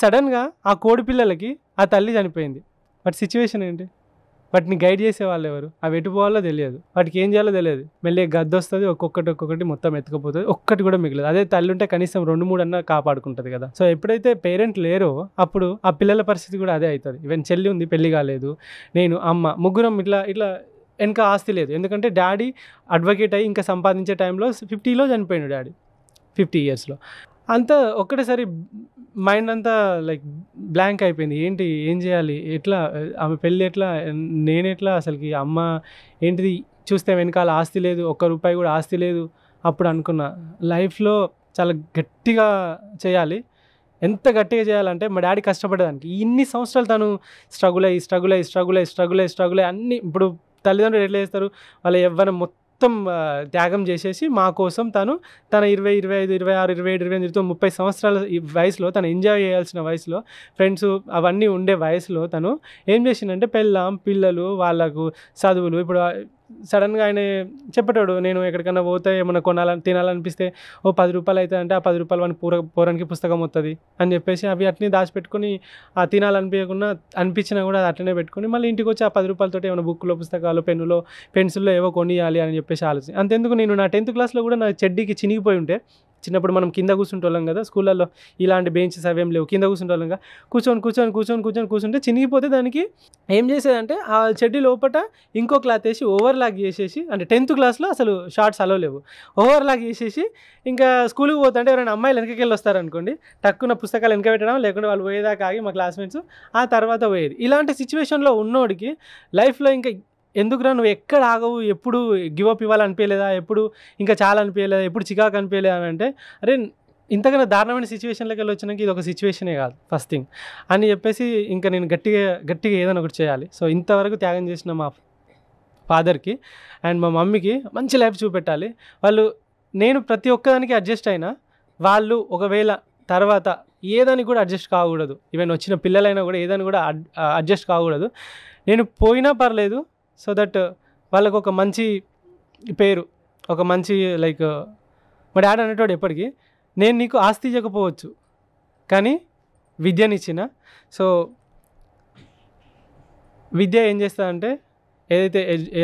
సడన్గా ఆ కోడిపిల్లలకి ఆ తల్లి చనిపోయింది. బట్ సిచ్యువేషన్ ఏంటి, వాటిని గైడ్ చేసే వాళ్ళు ఎవరు, అవి ఎటు పోవాలో తెలియదు, వాటికి ఏం చేయాలో తెలియదు. మళ్ళీ గద్ద వస్తుంది, ఒక్కొక్కటి మొత్తం ఎత్తుకపోతుంది, ఒక్కటి కూడా మిగలదు. అదే తల్లి ఉంటే కనీసం 2-3 అన్నా కాపాడుకుంటుంది కదా. సో ఎప్పుడైతే పేరెంట్ లేరో అప్పుడు ఆ పిల్లల పరిస్థితి కూడా అదే అవుతుంది. ఈవెన్ చెల్లి ఉంది, పెళ్లి కాలేదు, నేను, అమ్మ, ముగ్గురం ఇట్లా వెనక ఆస్తి లేదు. ఎందుకంటే డాడీ అడ్వకేట్ అయ్యి ఇంకా సంపాదించే టైంలో 50లో చనిపోయాడు డాడీ, 50 yearsలో. అంతా ఒక్కటేసారి మైండ్ అంతా లైక్ బ్లాంక్ అయిపోయింది. ఏం చేయాలి, ఎట్లా ఆమె పెళ్ళి, ఎట్లా నేనెట్లా, అసలుకి అమ్మ ఏంటిది, చూస్తే వెనకాల ఆస్తి లేదు, ₹1 కూడా ఆస్తి లేదు. అప్పుడు అనుకున్నా లైఫ్లో చాలా గట్టిగా చేయాలి, ఎంత గట్టిగా చేయాలంటే మా డాడీ కష్టపడేదానికి ఇన్ని సంవత్సరాలు తను స్ట్రగుల్ అయ్యి అన్ని ఇప్పుడు తల్లిదండ్రులు ఎట్లా చేస్తారు వాళ్ళ యవ్వనం మొత్తం త్యాగం చేసేసి మా కోసం తన 20, 25, 26, 27, 28, 30 సంవత్సరాల ఈ వయసులో తను ఎంజాయ్ చేయాల్సిన వయసులో ఫ్రెండ్స్ అవన్నీ ఉండే వయసులో తను ఏం చేసిందంటే పెళ్ళాం పిల్లలు వాళ్ళకు చదువులు ఇప్పుడు సడన్గా ఆయన చెప్పేటాడు నేను ఎక్కడికన్నా పోతే ఏమన్నా తినాలనిపిస్తే ఓ 10 రూపాయలు అయితే అంటే ఆ 10 రూపాయలు వాని పోరానికి పుస్తకం వస్తుంది అని చెప్పేసి అవి అట్నే దాచిపెట్టుకొని ఆ అనిపించినా కూడా అది అట్లనే పెట్టుకొని మళ్ళీ ఇంటికి వచ్చి ఆ 10 రూపాయలతో ఏమైనా బుక్లో పుస్తకాలు పెన్సిల్లో ఏవో కొనియాలి అని చెప్పేసి ఆలోచన. అంతెందుకు నేను నా 10th క్లాస్లో కూడా నా చెడ్డీకి చినిగిపోయి ఉంటే చిన్నప్పుడు మనం కింద కూర్చుంటోళ్ళం కదా స్కూళ్ళల్లో ఇలాంటి బెంచెస్ అవేం లేవు కింద కూర్చుంటోళ్ళంగా కూర్చుంటే చినిగిపోతే దానికి ఏం చేసేదంటే ఆ చెడ్డీ లోపట ఇంకో క్లాత్ వేసి ఓవర్లాక్ చేసేసి అంటే 10th క్లాస్లో అసలు షార్ట్స్ అలో లేవు ఓవర్లాక్ చేసేసి ఇంకా స్కూల్కి పోతుంటే ఎవరైనా అమ్మాయిలు వెనకకెళ్ళి వస్తారనుకోండి టక్కున పుస్తకాలు వెనక పెట్టడం లేకుంటే వాళ్ళు పోయేదాకా ఆగి మా క్లాస్మేట్స్ ఆ తర్వాత పోయేది. ఇలాంటి సిచ్యువేషన్లో ఉన్నోడికి లైఫ్లో ఇంకా ఎందుకురా నువ్వు ఎక్కడ ఆగవు ఎప్పుడు గివప్ ఇవ్వాలనిపించలేదా ఎప్పుడు ఇంకా చాలా అనిపించలేదా ఎప్పుడు చికాకు అనిపించలేదా అని అంటే అరే ఇంతకన్నా దారుణమైన సిచ్యువేషన్లోకి వెళ్ళి వచ్చినాక ఇది ఒక సిచ్యువేషనే కాదు ఫస్ట్ థింగ్ అని చెప్పేసి ఇంకా నేను గట్టిగా ఏదైనా ఒకటి చేయాలి. సో ఇంతవరకు త్యాగం చేసిన మా ఫాదర్కి అండ్ మా మమ్మీకి మంచి లైఫ్ చూపెట్టాలి. నేను ప్రతి ఒక్కదానికి అడ్జస్ట్ అయినా వాళ్ళు ఒకవేళ తర్వాత ఏదానికి కూడా అడ్జస్ట్ కాకూడదు. ఈవెన్ వచ్చిన పిల్లలైనా కూడా ఏదాన్ని కూడా అడ్జస్ట్ కాకూడదు. నేను పోయినా పర్లేదు సో దట్ వాళ్ళకు ఒక మంచి పేరు ఒక మంచి లైక్ మా డాడీ అనేటోడు ఎప్పటికీ నేను నీకు ఆస్తి ఇవ్వకపోవచ్చు కానీ విద్యనిచ్చిన. సో విద్య ఏం చేస్తుందంటే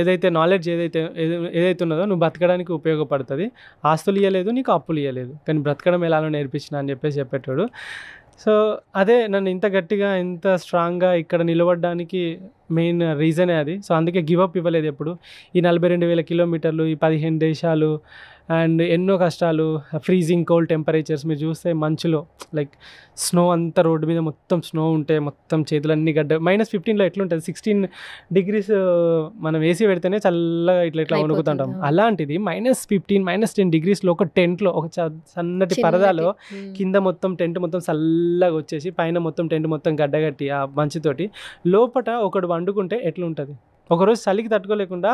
ఏదైతే నాలెడ్జ్ ఏదైతే ఉన్నదో నువ్వు బ్రతకడానికి ఉపయోగపడుతుంది. ఆస్తులు ఇవ్వలేదు నీకు అప్పులు ఇవ్వలేదు కానీ బ్రతకడం ఎలానో నేర్పించిన అని చెప్పేటోడు. సో అదే నన్ను ఇంత గట్టిగా ఇంత స్ట్రాంగ్గా ఇక్కడ నిలబడడానికి మెయిన్ రీజనే అది. సో అందుకే గివప్ ఇవ్వలేదు ఎప్పుడు. ఈ 42,000 కిలోమీటర్లు ఈ 15 దేశాలు అండ్ ఎన్నో కష్టాలు ఫ్రీజింగ్ కోల్డ్ టెంపరేచర్స్ మీరు చూస్తే మంచులో లైక్ స్నో అంతా రోడ్డు మీద మొత్తం స్నో ఉంటే మొత్తం చేతులన్నీ -15లో ఎట్లుంటుంది 16 degrees మనం ఏసీ పెడితేనే చల్లగా ఇట్లా వణుకుతుంటాం. అలాంటిది -15 -10 degreesలో ఒక టెంట్లో ఒక సన్నటి పరదాలో కింద మొత్తం టెంట్ మొత్తం చల్లగా వచ్చేసి పైన మొత్తం టెంట్ మొత్తం గడ్డగట్టి ఆ మంచుతోటి లోపట ఒకడు వండుకుంటే ఎట్లుంటుంది. ఒకరోజు చలికి తట్టుకోలేకుండా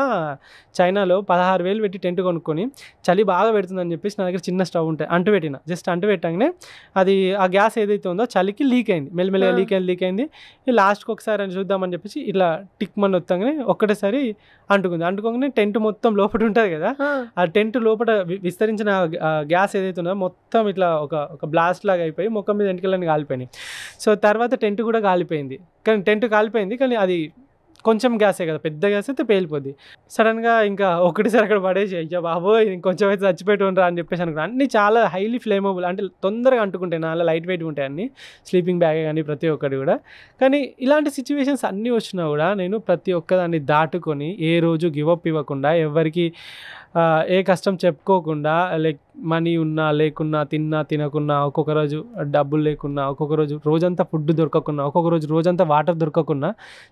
చైనాలో 16,000 పెట్టి టెంట్ కొనుక్కొని చలి బాగా పెడుతుందని చెప్పేసి నా దగ్గర చిన్న స్టవ్ ఉంటాయి అంటుపెట్టిన జస్ట్ అంటుపెట్టగానే అది ఆ గ్యాస్ ఏదైతే ఉందో చలికి లీక్ అయింది మెల్లమెల్లగా లీక్ అయింది. లాస్ట్కి ఒకసారి అని చూద్దామని చెప్పేసి ఇట్లా టిక్ మన వస్తాగానే ఒక్కటేసారి అంటుకోగానే టెంట్ మొత్తం లోపల ఉంటుంది కదా ఆ టెంట్ లోపల విస్తరించిన గ్యాస్ ఏదైతే ఉందో మొత్తం ఇట్లా ఒక బ్లాస్ట్ లాగా అయిపోయి మొక్క మీద ఎంటికలన్నీ కాలిపోయినాయి. సో తర్వాత టెంట్ కూడా కాలిపోయింది. కానీ అది కొంచెం గ్యాసే కదా పెద్ద గ్యాస్ అయితే పేలిపోద్ది. సడన్గా ఇంకా ఒకటిసారి అక్కడ పడేసి అయ్యా బాబోయ్ ఇంకొంచెం అయితే చచ్చిపోయి ఉండరా అని చెప్పేసి అనుకున్నాను. అన్నీ చాలా హైలీ ఫ్లేమబుల్ అంటే తొందరగా అంటుకుంటాయి చాలా లైట్ వెయిట్ ఉంటాయి అన్నీ స్లీపింగ్ బ్యాగ్ కానీ ప్రతి ఒక్కటి కూడా. కానీ ఇలాంటి సిచ్యువేషన్స్ అన్నీ వచ్చినా కూడా నేను ప్రతి ఒక్కదాన్ని దాటుకొని ఏ రోజు గివప్ ఇవ్వకుండా ఎవరికి ఏ కష్టం చెప్పుకోకుండా లైక్ మనీ ఉన్నా లేకున్నా తినకున్నా ఒక్కొక్క రోజు డబ్బులు లేకున్నా ఒక్కొక్క రోజు రోజంతా ఫుడ్ దొరకకున్నా ఒక్కొక్క రోజంతా వాటర్ దొరకకున్నా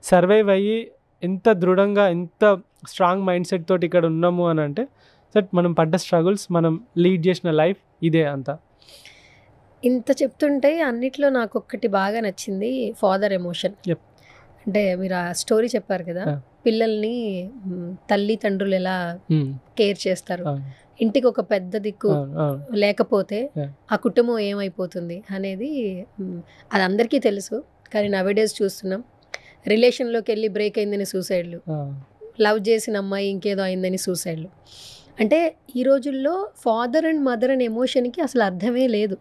సర్వైవ్ అయ్యి ఎంత దృఢంగా ఎంత స్ట్రాంగ్ మైండ్ సెట్ తోటి ఇక్కడ ఉన్నాము అని అంటే మనం పడ్డ స్ట్రగుల్స్ మనం లీడ్ చేసిన లైఫ్ ఇదే అంతా. ఇంత చెప్తుంటే అన్నిట్లో నాకు ఒక్కటి బాగా నచ్చింది ఫాదర్ ఎమోషన్. అంటే మీరు ఆ స్టోరీ చెప్పారు కదా పిల్లల్ని తల్లిదండ్రులు ఎలా కేర్ చేస్తారు ఇంటికి ఒక పెద్ద దిక్కు లేకపోతే ఆ కుటుంబం ఏమైపోతుంది అనేది అది అందరికీ తెలుసు. కానీ నవేడేస్ చూస్తున్నాం రిలేషన్లోకి వెళ్ళి బ్రేక్ అయిందని సూసైడ్లు, లవ్ చేసిన అమ్మాయి ఇంకేదో అయిందని సూసైడ్లు. అంటే ఈ రోజుల్లో ఫాదర్ అండ్ మదర్ అండ్ ఎమోషన్కి అసలు అర్థమే లేదు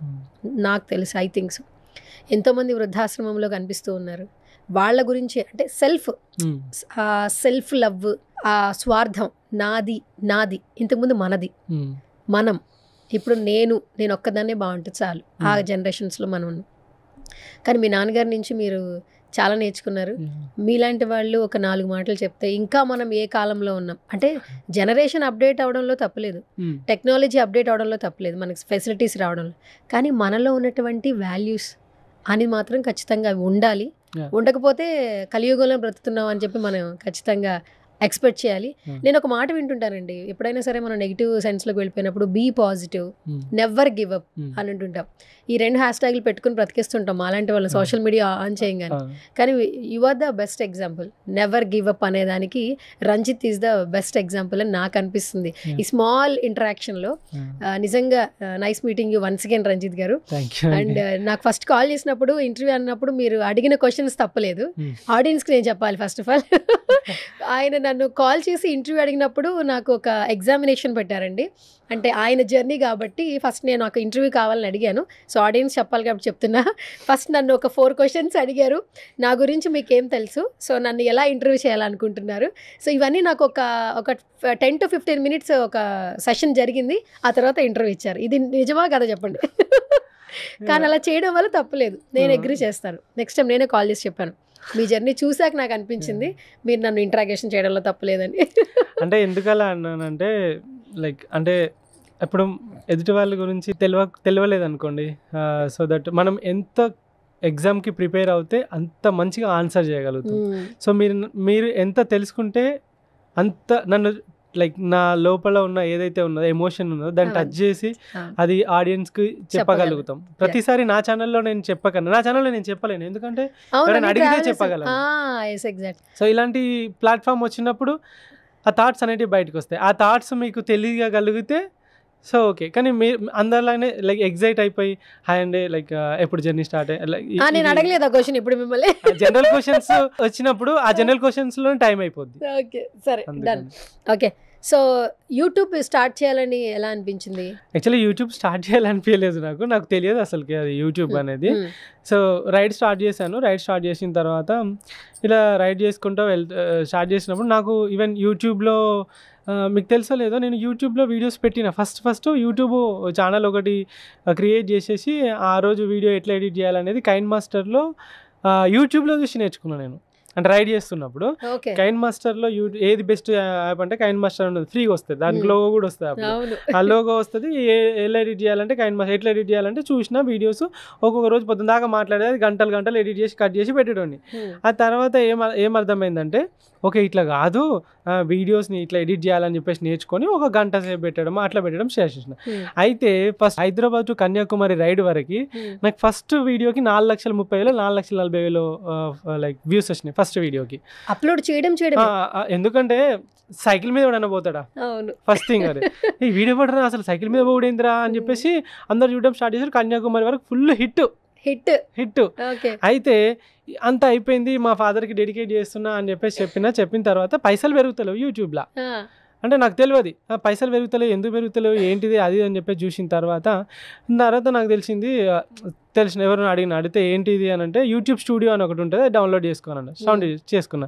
నాకు తెలుసు. ఐ థింక్ సో ఎంతోమంది వృద్ధాశ్రమంలో కనిపిస్తూ ఉన్నారు. వాళ్ళ గురించి అంటే సెల్ఫ్ లవ్ ఆ స్వార్థం నాది ఇంతకుముందు మనం ఇప్పుడు నేను ఒక్కదాన్నే బాగుంటుంది చాలు ఆ జనరేషన్స్లో మనం ఉన్నాం. కానీ మీ నాన్నగారి నుంచి మీరు చాలా నేర్చుకున్నారు. మీలాంటి వాళ్ళు ఒక 4 మాటలు చెప్తే ఇంకా మనం ఏ కాలంలో ఉన్నాం అంటే జనరేషన్ అప్డేట్ అవడంలో తప్పలేదు, టెక్నాలజీ అప్డేట్ అవడంలో తప్పలేదు, మనకి ఫెసిలిటీస్ రావడంలో. కానీ మనలో ఉన్నటువంటి వాల్యూస్ అని మాత్రం ఖచ్చితంగా అవి ఉండాలి. ఉండకపోతే కలియుగంలో బ్రతుకుతున్నాం అని చెప్పి మనం ఖచ్చితంగా ఎక్స్పెక్ట్ చేయాలి. నేను ఒక మాట వింటుంటానండి, ఎప్పుడైనా సరే మనం నెగిటివ్ సెన్స్లోకి వెళ్ళిపోయినప్పుడు be positive, never give up అని అంటుంటాం. ఈ 2 హ్యాష్ ట్యాగ్లు పెట్టుకుని బ్రతికిస్తుంటాం అలాంటి వాళ్ళని సోషల్ మీడియా ఆన్ చేయంగానే. కానీ you are the best example. Never give up అనేదానికి Ranjith is the best example అని నాకు అనిపిస్తుంది. ఈ స్మాల్ ఇంటరాక్షన్లో నిజంగా nice meeting you once again Ranjith garu. And నాకు ఫస్ట్ కాల్ చేసినప్పుడు ఇంటర్వ్యూ అన్నప్పుడు మీరు అడిగిన క్వశ్చన్స్ తప్పలేదు. ఆడియన్స్కి నేను చెప్పాలి ఫస్ట్ ఆఫ్ ఆల్. ఆయన నన్ను కాల్ చేసి ఇంటర్వ్యూ అడిగినప్పుడు నాకు ఒక ఎగ్జామినేషన్ పెట్టారండి. అంటే ఆయన జర్నీ కాబట్టి ఫస్ట్ నేను ఒక ఇంటర్వ్యూ కావాలని అడిగాను. సో ఆడియన్స్ చెప్పాలి కాబట్టి చెప్తున్నా. ఫస్ట్ నన్ను ఒక 4 క్వశ్చన్స్ అడిగారు. నా గురించి మీకేం తెలుసు, సో నన్ను ఎలా ఇంటర్వ్యూ చేయాలనుకుంటున్నారు. సో ఇవన్నీ నాకు ఒక 10 to 15 minutes ఒక సెషన్ జరిగింది. ఆ తర్వాత ఇంటర్వ్యూ ఇచ్చారు. ఇది నిజమా కదా చెప్పండి. కానీ అలా చేయడం వల్ల తప్పలేదు, నేను అగ్రీ చేస్తాను. నెక్స్ట్ టైం నేనే కాల్ చేసి చెప్పాను, మీ జర్నీ చూసాక నాకు అనిపించింది మీరు నన్ను ఇంటరాగేషన్ చేయడంలో తప్పలేదని. అంటే ఎందుకలా అన్నానంటే లైక్ అంటే ఇప్పుడు ఎదుటి వాళ్ళ గురించి తెలియలేదు అనుకోండి, సో దట్ మనం ఎంత ఎగ్జామ్కి ప్రిపేర్ అవుతే అంత మంచిగా ఆన్సర్ చేయగలుగుతాం. సో మీరు ఎంత తెలుసుకుంటే అంత నన్ను లైక్ నా లోపల ఉన్న ఏదైతే ఉన్నదో ఎమోషన్ ఉన్నదో దాన్ని టచ్ చేసి అది ఆడియన్స్కి చెప్పగలుగుతాం. ప్రతిసారి నా ఛానల్లో నేను చెప్పగలను, నా ఛానల్లో నేను చెప్పలేను, ఎందుకంటే అడిగితే చెప్పగలను. సో ఇలాంటి ప్లాట్ఫామ్ వచ్చినప్పుడు ఆ థాట్స్ అనేటివి బయటకు వస్తాయి. ఆ థాట్స్ మీకు తెలియగలిగితే సో ఓకే. కానీ మీరు అందరిలానే లైక్ ఎగ్జైట్ అయిపోయి హాయ్ అండి లైక్ ఎప్పుడు జర్నీ స్టార్ట్ నేను అడగలేదు ఆ క్వశ్చన్ ఇప్పుడు మిమ్మల్ని. జనరల్ క్వశ్చన్స్ వచ్చినప్పుడు ఆ జనరల్ క్వశ్చన్స్ లో టైం అయిపోద్ది. ఓకే సరే done. Okay so YouTube start చేయాలని ఎలా అనిపించింది? యాక్చువల్లీ యూట్యూబ్ స్టార్ట్ చేయాలనిపించలేదు, నాకు తెలియదు అసలుకి అది యూట్యూబ్ అనేది. సో రైడ్ స్టార్ట్ చేశాను. రైడ్ స్టార్ట్ చేసిన తర్వాత ఇలా రైడ్ చేసుకుంటూ స్టార్ట్ చేసినప్పుడు నాకు ఈవెన్ యూట్యూబ్లో మీకు తెలుసో లేదో నేను యూట్యూబ్లో వీడియోస్ పెట్టిన ఫస్ట్ యూట్యూబ్ ఛానల్ ఒకటి క్రియేట్ చేసేసి ఆ రోజు వీడియో ఎట్లా ఎడిట్ చేయాలనేది కైన్ మాస్టర్లో యూట్యూబ్లో చూసి నేర్చుకున్నాను నేను. అంటే రైడ్ చేస్తున్నప్పుడు కైన్ మాస్టర్లో ఏది బెస్ట్ యాప్ అంటే కైన్ మాస్టర్ ఉన్నది, ఫ్రీగా వస్తుంది, దానికి లోగో కూడా వస్తుంది. అప్పుడు ఆ లోగో వస్తుంది, ఎలా ఎడిట్ చేయాలంటే కైన్ మాస్టర్ ఎట్లా ఎడిట్ చేయాలంటే చూసిన వీడియోస్ ఒక్కొక్క రోజు పొద్దున దాకా మాట్లాడేది గంటలు ఎడిట్ చేసి కట్ చేసి పెట్టేటోని. ఆ తర్వాత ఏమర్థమైందంటే ఓకే ఇట్లా కాదు, వీడియోస్ని ఇట్లా ఎడిట్ చేయాలని చెప్పేసి నేర్చుకొని ఒక గంట సేపు అట్లా పెట్టడం స్టార్ట్ చేసిన. అయితే first Hyderabad to Kanyakumari ride వరకు నాకు ఫస్ట్ వీడియోకి 4,30,000 4,40,000 లైక్ వ్యూస్ వచ్చినాయి ఫస్ట్ వీడియోకి. అప్లోడ్ చేయడం ఎందుకంటే సైకిల్ మీద ఎవడన్నా పోతాడా ఫస్ట్ థింగ్, అది ఈ వీడియో పడరా అసలు సైకిల్ మీద పోడేంద్రా అని చెప్పేసి అందరు చూడడం స్టార్ట్ చేశారు. కన్యాకుమారి వరకు ఫుల్ హిట్. అయితే అంత అయిపోయింది, మా ఫాదర్కి డెడికేట్ చేస్తున్నా అని చెప్పేసి చెప్పిన తర్వాత పైసలు పెరుగుతలేవు యూట్యూబ్లో. అంటే నాకు తెలియదు పైసలు పెరుగుతలేవు, ఎందుకు పెరుగుతలేవు, ఏంటిది అది అని చెప్పేసి చూసిన తర్వాత నాకు తెలిసిన ఎవరైనా అడిగితే ఏంటిది అని అంటే యూట్యూబ్ స్టూడియో అని ఒకటి ఉంటుంది, డౌన్లోడ్ చేసుకున్న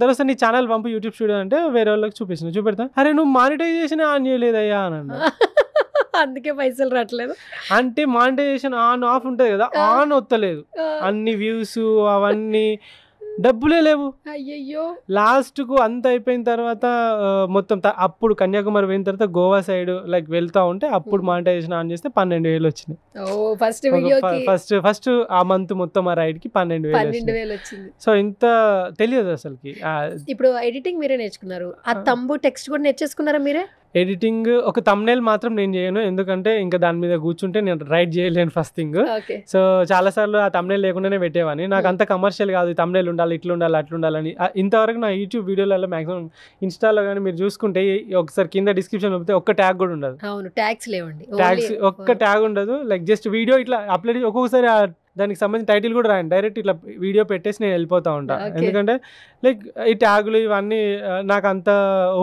తర్వాత నీ ఛానల్ పంపు యూట్యూబ్ స్టూడియో అంటే వేరే వాళ్ళకి చూపెడతా. అరే నువ్వు మానిటైజేషన్ ఆన్ చేయలేదయ్యా అని అన్నా. అందుకే పైసలు రావట్లేదు అంటే మానిటైజేషన్ ఆన్ ఆఫ్ ఉంటుంది కదా, ఆన్ వస్తలేదు, అన్ని వ్యూస్ అవన్నీ డబ్బులే లేవు. అయ్యయ్యో లాస్ట్కు అంత అయిపోయిన తర్వాత మొత్తం అప్పుడు కన్యాకుమారి పోయిన తర్వాత గోవా సైడ్ లైక్ వెళ్తా ఉంటే అప్పుడు మానిటైజేషన్ ఆన్ చేస్తే 12,000 వచ్చినాయి. ఫస్ట్ ఆ మంత్ మొత్తం ఆ రైడ్ కి 12,000 వచ్చింది. సో ఇంత తెలియదు అసలుకి. ఇప్పుడు ఎడిటింగ్ మీరే నేర్చుకున్నారు, ఆ తంబు టెక్స్ట్ కూడా నేర్చేసుకున్నారా మీరే? ఎడిటింగ్ ఒక thumbnail మాత్రం నేను చేయను, ఎందుకంటే ఇంకా దాని మీద కూర్చుంటే నేను రైట్ చేయలేను ఫస్ట్ థింగ్. సో చాలాసార్లు ఆ thumbnail లేకుండానే పెట్టేవాని. నాకు అంత కమర్షియల్ కాదు, thumbnail ఉండాలి, ఇట్లా ఉండాలి, అట్లా ఉండాలని. ఇంతవరకు నా యూట్యూబ్ వీడియోలలో మాక్సిమం ఇన్స్టాలో కానీ మీరు చూసుకుంటే ఒకసారి కింద డిస్క్రిప్షన్ పంపితే ఒక్క ట్యాగ్ కూడా ఉండదు. ట్యాగ్స్ ఒక్క ట్యాగ్ ఉండదు. లైక్ జస్ట్ వీడియో ఇట్లా అప్లోడ్, ఒక్కొక్కసారి దానికి సంబంధించిన టైటిల్ కూడా రాయండి, డైరెక్ట్ ఇట్లా వీడియో పెట్టేసి నేను వెళ్ళిపోతూ ఉంటాను. ఎందుకంటే లైక్ ఈ ట్యాగులు ఇవన్నీ నాకు అంత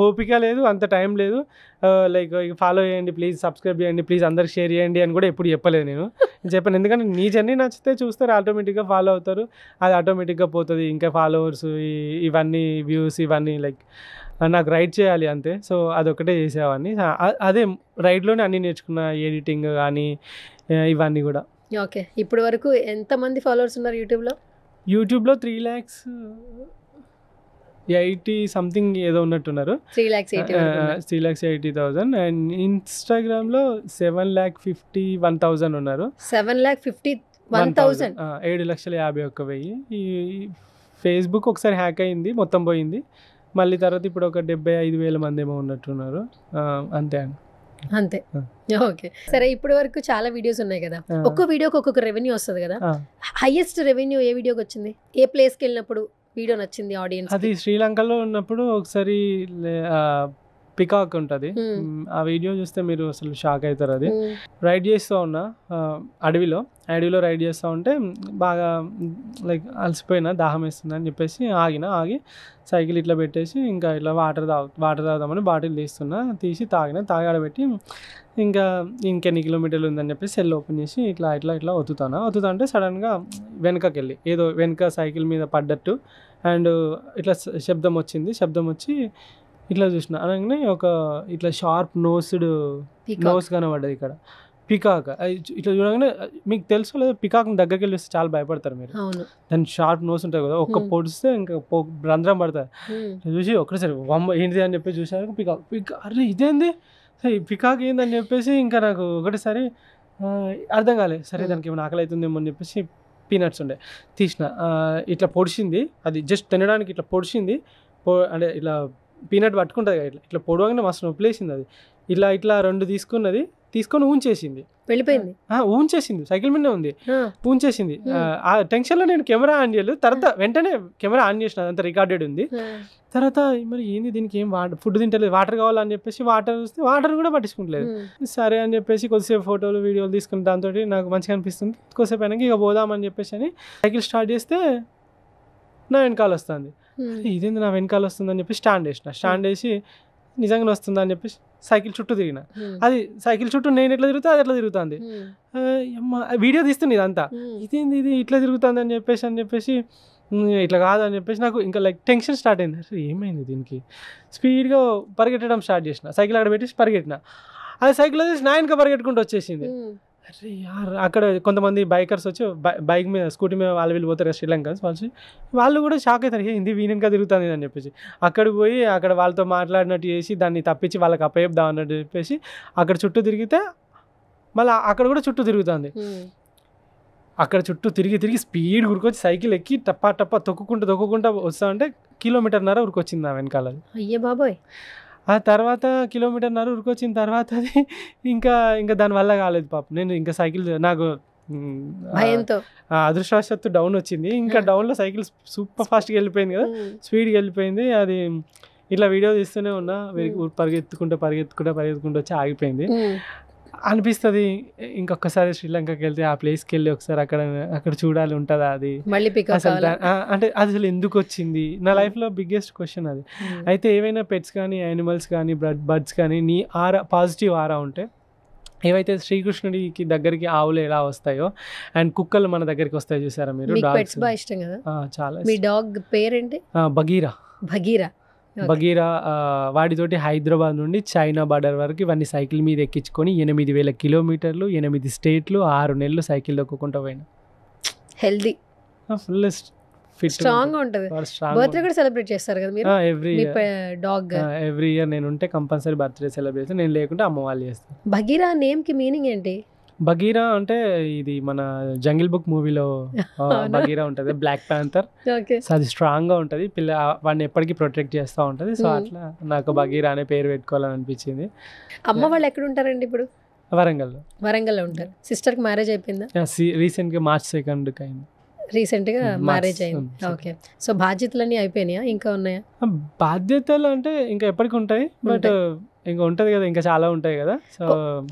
ఓపిక లేదు, అంత టైం లేదు. లైక్ ఫాలో చేయండి ప్లీజ్, సబ్స్క్రైబ్ చేయండి ప్లీజ్, అందరికి షేర్ చేయండి అని కూడా ఎప్పుడు చెప్పలేదు నేను చెప్పాను. ఎందుకంటే నీ జర్నీ నచ్చితే చూస్తారు, ఆటోమేటిక్గా ఫాలో అవుతారు, అది ఆటోమేటిక్గా పోతుంది. ఇంకా ఫాలోవర్స్ ఇవన్నీ వ్యూస్ ఇవన్నీ లైక్ నాకు రైడ్ చేయాలి అంతే. సో అదొకటే చేసేవాడిని. అదే రైడ్లోనే అన్నీ నేర్చుకున్న, ఎడిటింగ్ కానీ ఇవన్నీ కూడా. ఓకే ఇప్పుడు వరకు ఎంతమంది ఫాలోవర్స్ ఉన్నారు యూట్యూబ్లో? 3,80,000 సంథింగ్ ఏదో ఉన్నట్టున్నారు, 3,80,000. అండ్ ఇన్స్టాగ్రామ్లో 7,51,000 ఉన్నారు. 7,51,000, 7,51,000. ఈ ఫేస్బుక్ ఒకసారి హ్యాక్ అయింది, మొత్తం పోయింది. మళ్ళీ తర్వాత ఇప్పుడు ఒక 75,000 మంది ఏమో ఉన్నట్టున్నారు. అంతే అండి. అంతే. ఓకే. సరే ఇప్పటి వరకు చాలా వీడియోస్ ఉన్నాయి కదా, ఒక్కో వీడియోకి ఒక్కొక్క రెవెన్యూ వస్తుంది కదా, హైయెస్ట్ రెవెన్యూ ఏ వీడియోకి వచ్చింది? ఏ ప్లేస్కి వెళ్ళినప్పుడు వీడియో నచ్చింది ఆడియన్స్? అది శ్రీలంకలో ఉన్నప్పుడు ఒకసారి పికాక్ ఉంటుంది, ఆ వీడియో చూస్తే మీరు అసలు షాక్ అవుతారు. అది రైడ్ చేస్తూ ఉన్నా అడవిలో రైడ్ చేస్తూ ఉంటే బాగా లైక్ అలసిపోయినా, దాహం వేస్తుంది అని చెప్పేసి ఆగి సైకిల్ ఇట్లా పెట్టేసి ఇంకా ఇట్లా వాటర్ తాగుదామని బాటిల్ తీసి తాగి ఆడబెట్టి ఇంకా ఇంకెన్ని కిలోమీటర్లు ఉందని చెప్పేసి సెల్ ఓపెన్ చేసి ఇట్లా ఒత్తుతా అంటే సడన్గా వెనకకి వెళ్ళి ఏదో వెనక సైకిల్ మీద పడ్డట్టు అండ్ ఇట్లా శబ్దం వచ్చి ఇట్లా చూసిన అనగానే ఒక ఇట్లా షార్ప్ నోస్ కనబడ్డది ఇక్కడ. పికాక్ ఇట్లా చూడగానే మీకు తెలుసు లేదా, పికాక్ దగ్గరికి వెళ్ళి వస్తే చాలా భయపడతారు మీరు. దాని షార్ప్ నోస్ ఉంటుంది కదా, ఒక్క పొడిస్తే ఇంకా రంధ్రం పడతారు. చూసి ఒక్కసారి ఏంటిది అని చెప్పి చూసారు, పికాక్ అరే ఇదేంది, పికాక్ ఏందని చెప్పేసి ఇంకా నాకు ఒకటిసారి అర్థం కాలేదు. సరే దానికి ఏమైనా ఆకలి అవుతుందేమో అని చెప్పేసి పీనట్స్ ఉండే తీసిన, ఇట్లా పొడిచింది, అది జస్ట్ తినడానికి ఇట్లా పొడిచింది, అంటే ఇట్లా పీనట్ పట్టుకుంటుంది కదా, ఇట్లా పొడవగానే మస్తు నొప్పిలేసింది. అది ఇట్లా 2 తీసుకొని ఊంచేసింది, వెళ్ళిపోయింది. ఊంచేసింది, సైకిల్ మీదనే ఉంది, ఊంచేసింది. ఆ టెన్షన్లో నేను కెమెరా ఆన్ చేయలేదు, తర్వాత వెంటనే కెమెరా ఆన్ చేసిన, అదంతా రికార్డెడ్ ఉంది. తర్వాత మరి ఏంది దీనికి ఏం ఫుడ్ తింటలేదు, వాటర్ కావాలని చెప్పేసి వాటర్ చూస్తే వాటర్ కూడా పట్టించుకుంటలేదు. సరే అని చెప్పేసి కొద్దిసేపు ఫోటోలు వీడియోలు తీసుకుని దాంతో నాకు మంచిగా అనిపిస్తుంది, కొద్దిసేపు అయినాక ఇక పోదామని చెప్పేసి అని సైకిల్ స్టార్ట్ చేస్తే నా వెనకాల వస్తుంది. ఇదేంది నా వెనకాల వస్తుందని చెప్పి స్టాండ్ వేసి నిజంగానే వస్తుందా అని చెప్పేసి సైకిల్ చుట్టూ తిరిగిన. అది సైకిల్ చుట్టూ నేను ఎట్లా తిరుగుతా అది ఎట్లా తిరుగుతుంది, వీడియో తీస్తుంది ఇదంతా, ఇదేంది ఇది ఇట్లా తిరుగుతుంది అని చెప్పేసి ఇట్లా కాదని చెప్పేసి నాకు ఇంకా లైక్ టెన్షన్ స్టార్ట్ అయింది. అసలు ఏమైంది దీనికి, స్పీడ్గా పరిగెట్టడం స్టార్ట్ చేసిన, సైకిల్ అక్కడ పెట్టేసి పరిగెట్టిన. అది సైకిల్ వచ్చేసి నా వెనక పరిగెట్టుకుంటూ వచ్చేసింది. అరే యార్, అక్కడ కొంతమంది బైకర్స్ వచ్చి బైక్ మీద స్కూటీ మీద వాళ్ళు పోతారు శ్రీలంకన్స్, వాళ్ళు కూడా షాక్ అవుతారు, ఏంది వీనెనక తిరుగుతుంది అని చెప్పేసి. అక్కడికి పోయి అక్కడ వాళ్ళతో మాట్లాడినట్టు చేసి దాన్ని తప్పించి వాళ్ళకి అప్పచెప్దాం అన్నట్టు చెప్పేసి అక్కడ చుట్టూ తిరిగితే మళ్ళీ అక్కడ కూడా చుట్టూ తిరుగుతుంది. అక్కడ చుట్టూ తిరిగి స్పీడ్ ఉరికొచ్చి సైకిల్ ఎక్కి టప్పా తొక్కుకుంటూ వస్తా ఉంటే 1.5 కిలోమీటర్ ఉరికొచ్చింది ఆ వెనకాల. అయ్యే బాబోయ్. ఆ తర్వాత 1.5 కిలోమీటర్ ఉరికొచ్చిన తర్వాత అది ఇంకా దానివల్ల కాలేదు పాపం. నేను ఇంకా సైకిల్ నాకు అదృష్టవశాత్తు డౌన్ వచ్చింది, ఇంకా డౌన్లో సైకిల్ సూపర్ ఫాస్ట్గా వెళ్ళిపోయింది కదా, స్పీడ్గా వెళ్ళిపోయింది. అది ఇట్లా వీడియో తీస్తూనే ఉన్నా, పరిగెత్తుకుంటూ వచ్చి ఆగిపోయింది. అనిపిస్తుంది ఇంకొకసారి శ్రీలంకకి వెళ్తే ఆ ప్లేస్కి వెళ్ళి ఒకసారి అక్కడ చూడాలి, ఉంటుందా అది అసలు, అంటే అది అసలు ఎందుకు వచ్చింది నా లైఫ్లో బిగ్గెస్ట్ క్వశ్చన్ అది. అయితే ఏవైనా పెట్స్ కానీ యానిమల్స్ కానీ బర్డ్స్ కానీ నీ పాజిటివ్ ఆరా ఉంటే, ఏవైతే శ్రీకృష్ణుడికి దగ్గరికి ఆవులు ఎలా వస్తాయో అండ్ కుక్కలు మన దగ్గరికి వస్తాయి చూసారా మీరు, డాగ్స్ బాగా ఇష్టం కదా చాలా. మీ డాగ్ పేరేంటి? బగీరా. వాడితోటి హైదరాబాద్ నుండి చైనా బార్డర్ వరకు ఇవన్నీ సైకిల్ మీద ఎక్కించుకొని 8,000 కిలోమీటర్లు 8 స్టేట్లు 6 నెలలు సైకిల్ దొక్కుకుంటూ పోయినా. హెల్దీ, ఫుల్ స్ట్రాంగ్ ఉంటుంది. బర్త్డే కూడా సెలబ్రేట్ చేస్తారు కదా మీరు? ఎవ్రీ ఇయర్ నేను ఉంటే కంపల్సరీ బర్త్డే సెలబ్రేషన్, నేను లేకుంటే అమ్మ వాళ్ళు చేస్తారు. బగీరా నేమ్ కి మీనింగ్ ఏంటి? బగీరా అంటే ఇది మన జంగిల్ బుక్ మూవీలో బగీరా ఉంటుంది, బ్లాక్ ప్యాంథర్. అది స్ట్రాంగ్ గా ఉంటుంది, వాడిని ఎప్పటికీ ప్రొటెక్ట్ చేస్తూ ఉంటుంది. సో అట్లా నాకు బగీరా అనే పేరు పెట్టుకోవాలని అనిపించింది. అమ్మ వాళ్ళు ఎక్కడ ఉంటారండి ఇప్పుడు? వరంగల్లో ఉంటారు. సిస్టర్ కి మ్యారేజ్ అయిపోయిందా? రీసెంట్ గా March 2nd అయింది. రీసెంట్ గా మ్యారేజ్ అయింది. ఓకే. సో బాధ్యతలన్నీ అయిపోయినాయా, ఇంకా ఉన్నాయా? బాధ్యతలు అంటే ఇంకా ఎప్పటికి ఉంటాయి, బట్ ఇంకా ఉంటది కదా, ఇంకా చాలా ఉంటాయి కదా. సో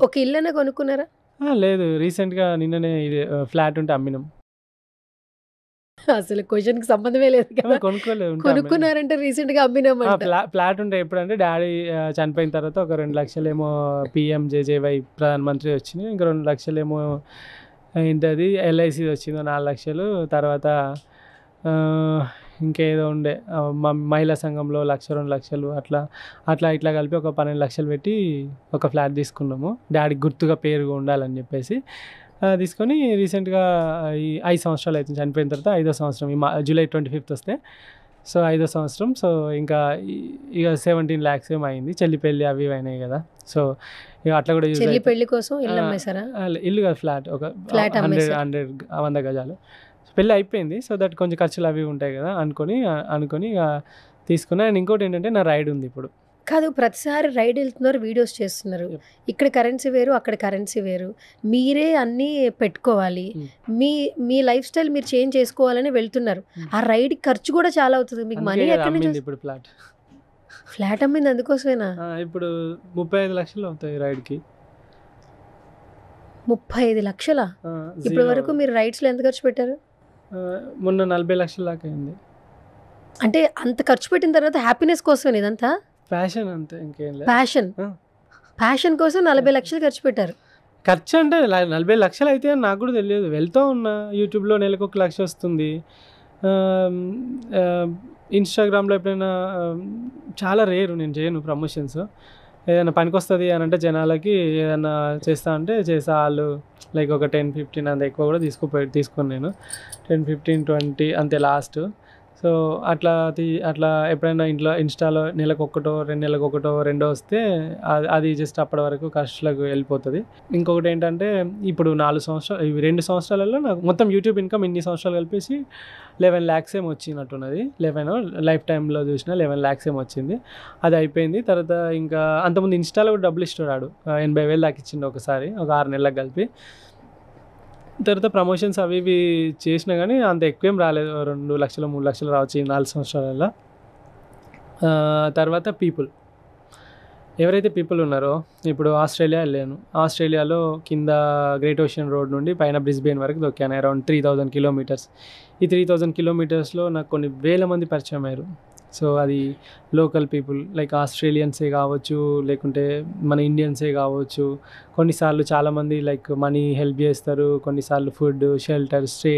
ఒక ఇల్లు కొనుక్కున్నారా? లేదు, రీసెంట్ గా నిన్ననే ఫ్లాట్ ఉంటే అమ్మినాం. అసలు క్వశ్చన్ కి సంబంధమే లేదు కదా. కొనుక్కున్నారంటే రీసెంట్ గా అమ్మినాం. ఫ్లాట్ ఉంటే ఎప్పుడంటే డాడీ చనిపోయిన తర్వాత ఒక 2 లక్షలు ఏమో PMJJY ప్రధాన మంత్రి వచ్చింది, ఇంకా 2 లక్షలు ఏమో ఏంటది LIC వచ్చింది 4 లక్షలు, తర్వాత ఇంకేదో ఉండే మహిళా సంఘంలో 1-2 లక్షలు అట్లా కలిపి ఒక 12 లక్షలు పెట్టి ఒక ఫ్లాట్ తీసుకున్నాము. డాడీకి గుర్తుగా పేరుగా ఉండాలని చెప్పేసి తీసుకొని రీసెంట్గా ఈ 5 సంవత్సరాలు అవుతుంది, చనిపోయిన తర్వాత 5వ సంవత్సరం, ఈ July 25th వస్తే. సో 5వ సంవత్సరం. సో ఇంకా ఇక 17 lakhs ఏమో అయింది. చెల్లి పెళ్ళి అవి అయినాయి కదా, సో ఇక అట్లా కూడా చెల్లి పెళ్లి కోసం ఇల్లు కదా, ఫ్లాట్ ఒక 100 గజాలు పెళ్ళి అయిపోయింది. సో దట్ కొంచెం ఖర్చులు అవి ఉంటాయి కదా అనుకొని ఇక తీసుకున్నా. అండ్ ఇంకోటి ఏంటంటే నా రైడ్ ఉంది ఇప్పుడు. కాదు, ప్రతిసారి రైడ్ వెళ్తున్నారు, వీడియోస్ చేస్తున్నారు. ఇక్కడ కరెన్సీ వేరు, అక్కడ కరెన్సీ వేరు. మీరే అన్నీ పెట్టుకోవాలి. మీ లైఫ్ స్టైల్ మీరు చేంజ్ చేసుకోవాలని వెళ్తున్నారు. ఆ రైడ్ ఖర్చు కూడా చాలా అవుతుంది. మీకు మనీ ఎక్కడి నుంచి? ఇప్పుడు ఫ్లాట్ అమ్మింది అందుకోసమేనా? ఇప్పుడు 35 లక్షలు అవుతాయి రైడ్కి. 35 లక్షలా? ఇప్పటి వరకు మీరు రైడ్స్లో ఎంత ఖర్చు పెట్టారు? మొన్న 40 లక్షల దాకా అయింది. అంటే అంత ఖర్చు పెట్టిన తర్వాత హ్యాపీనెస్ కోసమే ఇదంతా? ప్యాషన్ అంతే, ఇంకేం లేదు. ప్యాషన్ కోసం 40 లక్షలు ఖర్చు పెట్టారు. ఖర్చు అంటే 40 లక్షలు అయితే నాకు కూడా తెలియదు. వెళ్తూ ఉన్నా, యూట్యూబ్లో నెలకు 1 లక్ష వస్తుంది. ఇన్స్టాగ్రామ్లో ఎప్పుడైనా చాలా రేరు, నేను చేయను ప్రమోషన్స్. ఏదైనా పనికి వస్తుంది అని అంటే జనాలకి ఏదైనా చేస్తా అంటే చేస్తా. వాళ్ళు లైక్ ఒక 10-15 అంత ఎక్కువ కూడా తీసుకోను నేను. 10-15-20 అంతే లాస్ట్. సో అట్లా ఎప్పుడైనా ఇన్స్టాలో నెలకు 1 2 నెలలకు 1 2 వస్తే అది జస్ట్ అప్పటి వరకు ఖర్చులకు వెళ్ళిపోతుంది. ఇంకొకటి ఏంటంటే ఇప్పుడు 4 సంవత్సరాలు, 2 సంవత్సరాలలో నాకు మొత్తం యూట్యూబ్ ఇన్కమ్ ఇన్ని సంవత్సరాలు కలిపేసి 11 lakhs ఏమో వచ్చినట్టున్నది. 11 లైఫ్ టైంలో చూసిన 11 lakhs ఏమో వచ్చింది. అది అయిపోయింది. తర్వాత ఇంకా అంతకుముందు ఇన్స్టాలో కూడా డబ్బులు ఇస్తున్నాడు. 80,000 దాకా ఇచ్చిండు ఒకసారి, ఒక 6 నెలలకు కలిపి. తర్వాత ప్రమోషన్స్ అవి ఇవి చేసినా కానీ అంత ఎక్కువేం రాలేదు. 2 లక్షలు 3 లక్షలు రావచ్చు ఈ 4 సంవత్సరాలలో. తర్వాత ఎవరైతే పీపుల్ ఉన్నారో, ఇప్పుడు ఆస్ట్రేలియా వెళ్ళాను. ఆస్ట్రేలియాలో కింద గ్రేట్ ఓషన్ రోడ్ నుండి పైన బ్రిస్బేన్ వరకు దొక్కాను. Around 3000 kilometers. ఈ 3000 kilometersలో నాకు కొన్ని వేల మంది పరిచయం అయ్యారు. సో అది లోకల్ పీపుల్ లైక్ ఆస్ట్రేలియన్సే కావచ్చు, లేకుంటే మన ఇండియన్సే కావచ్చు. కొన్నిసార్లు చాలామంది లైక్ మనీ హెల్ప్ చేస్తారు, కొన్నిసార్లు ఫుడ్, షెల్టర్, స్టే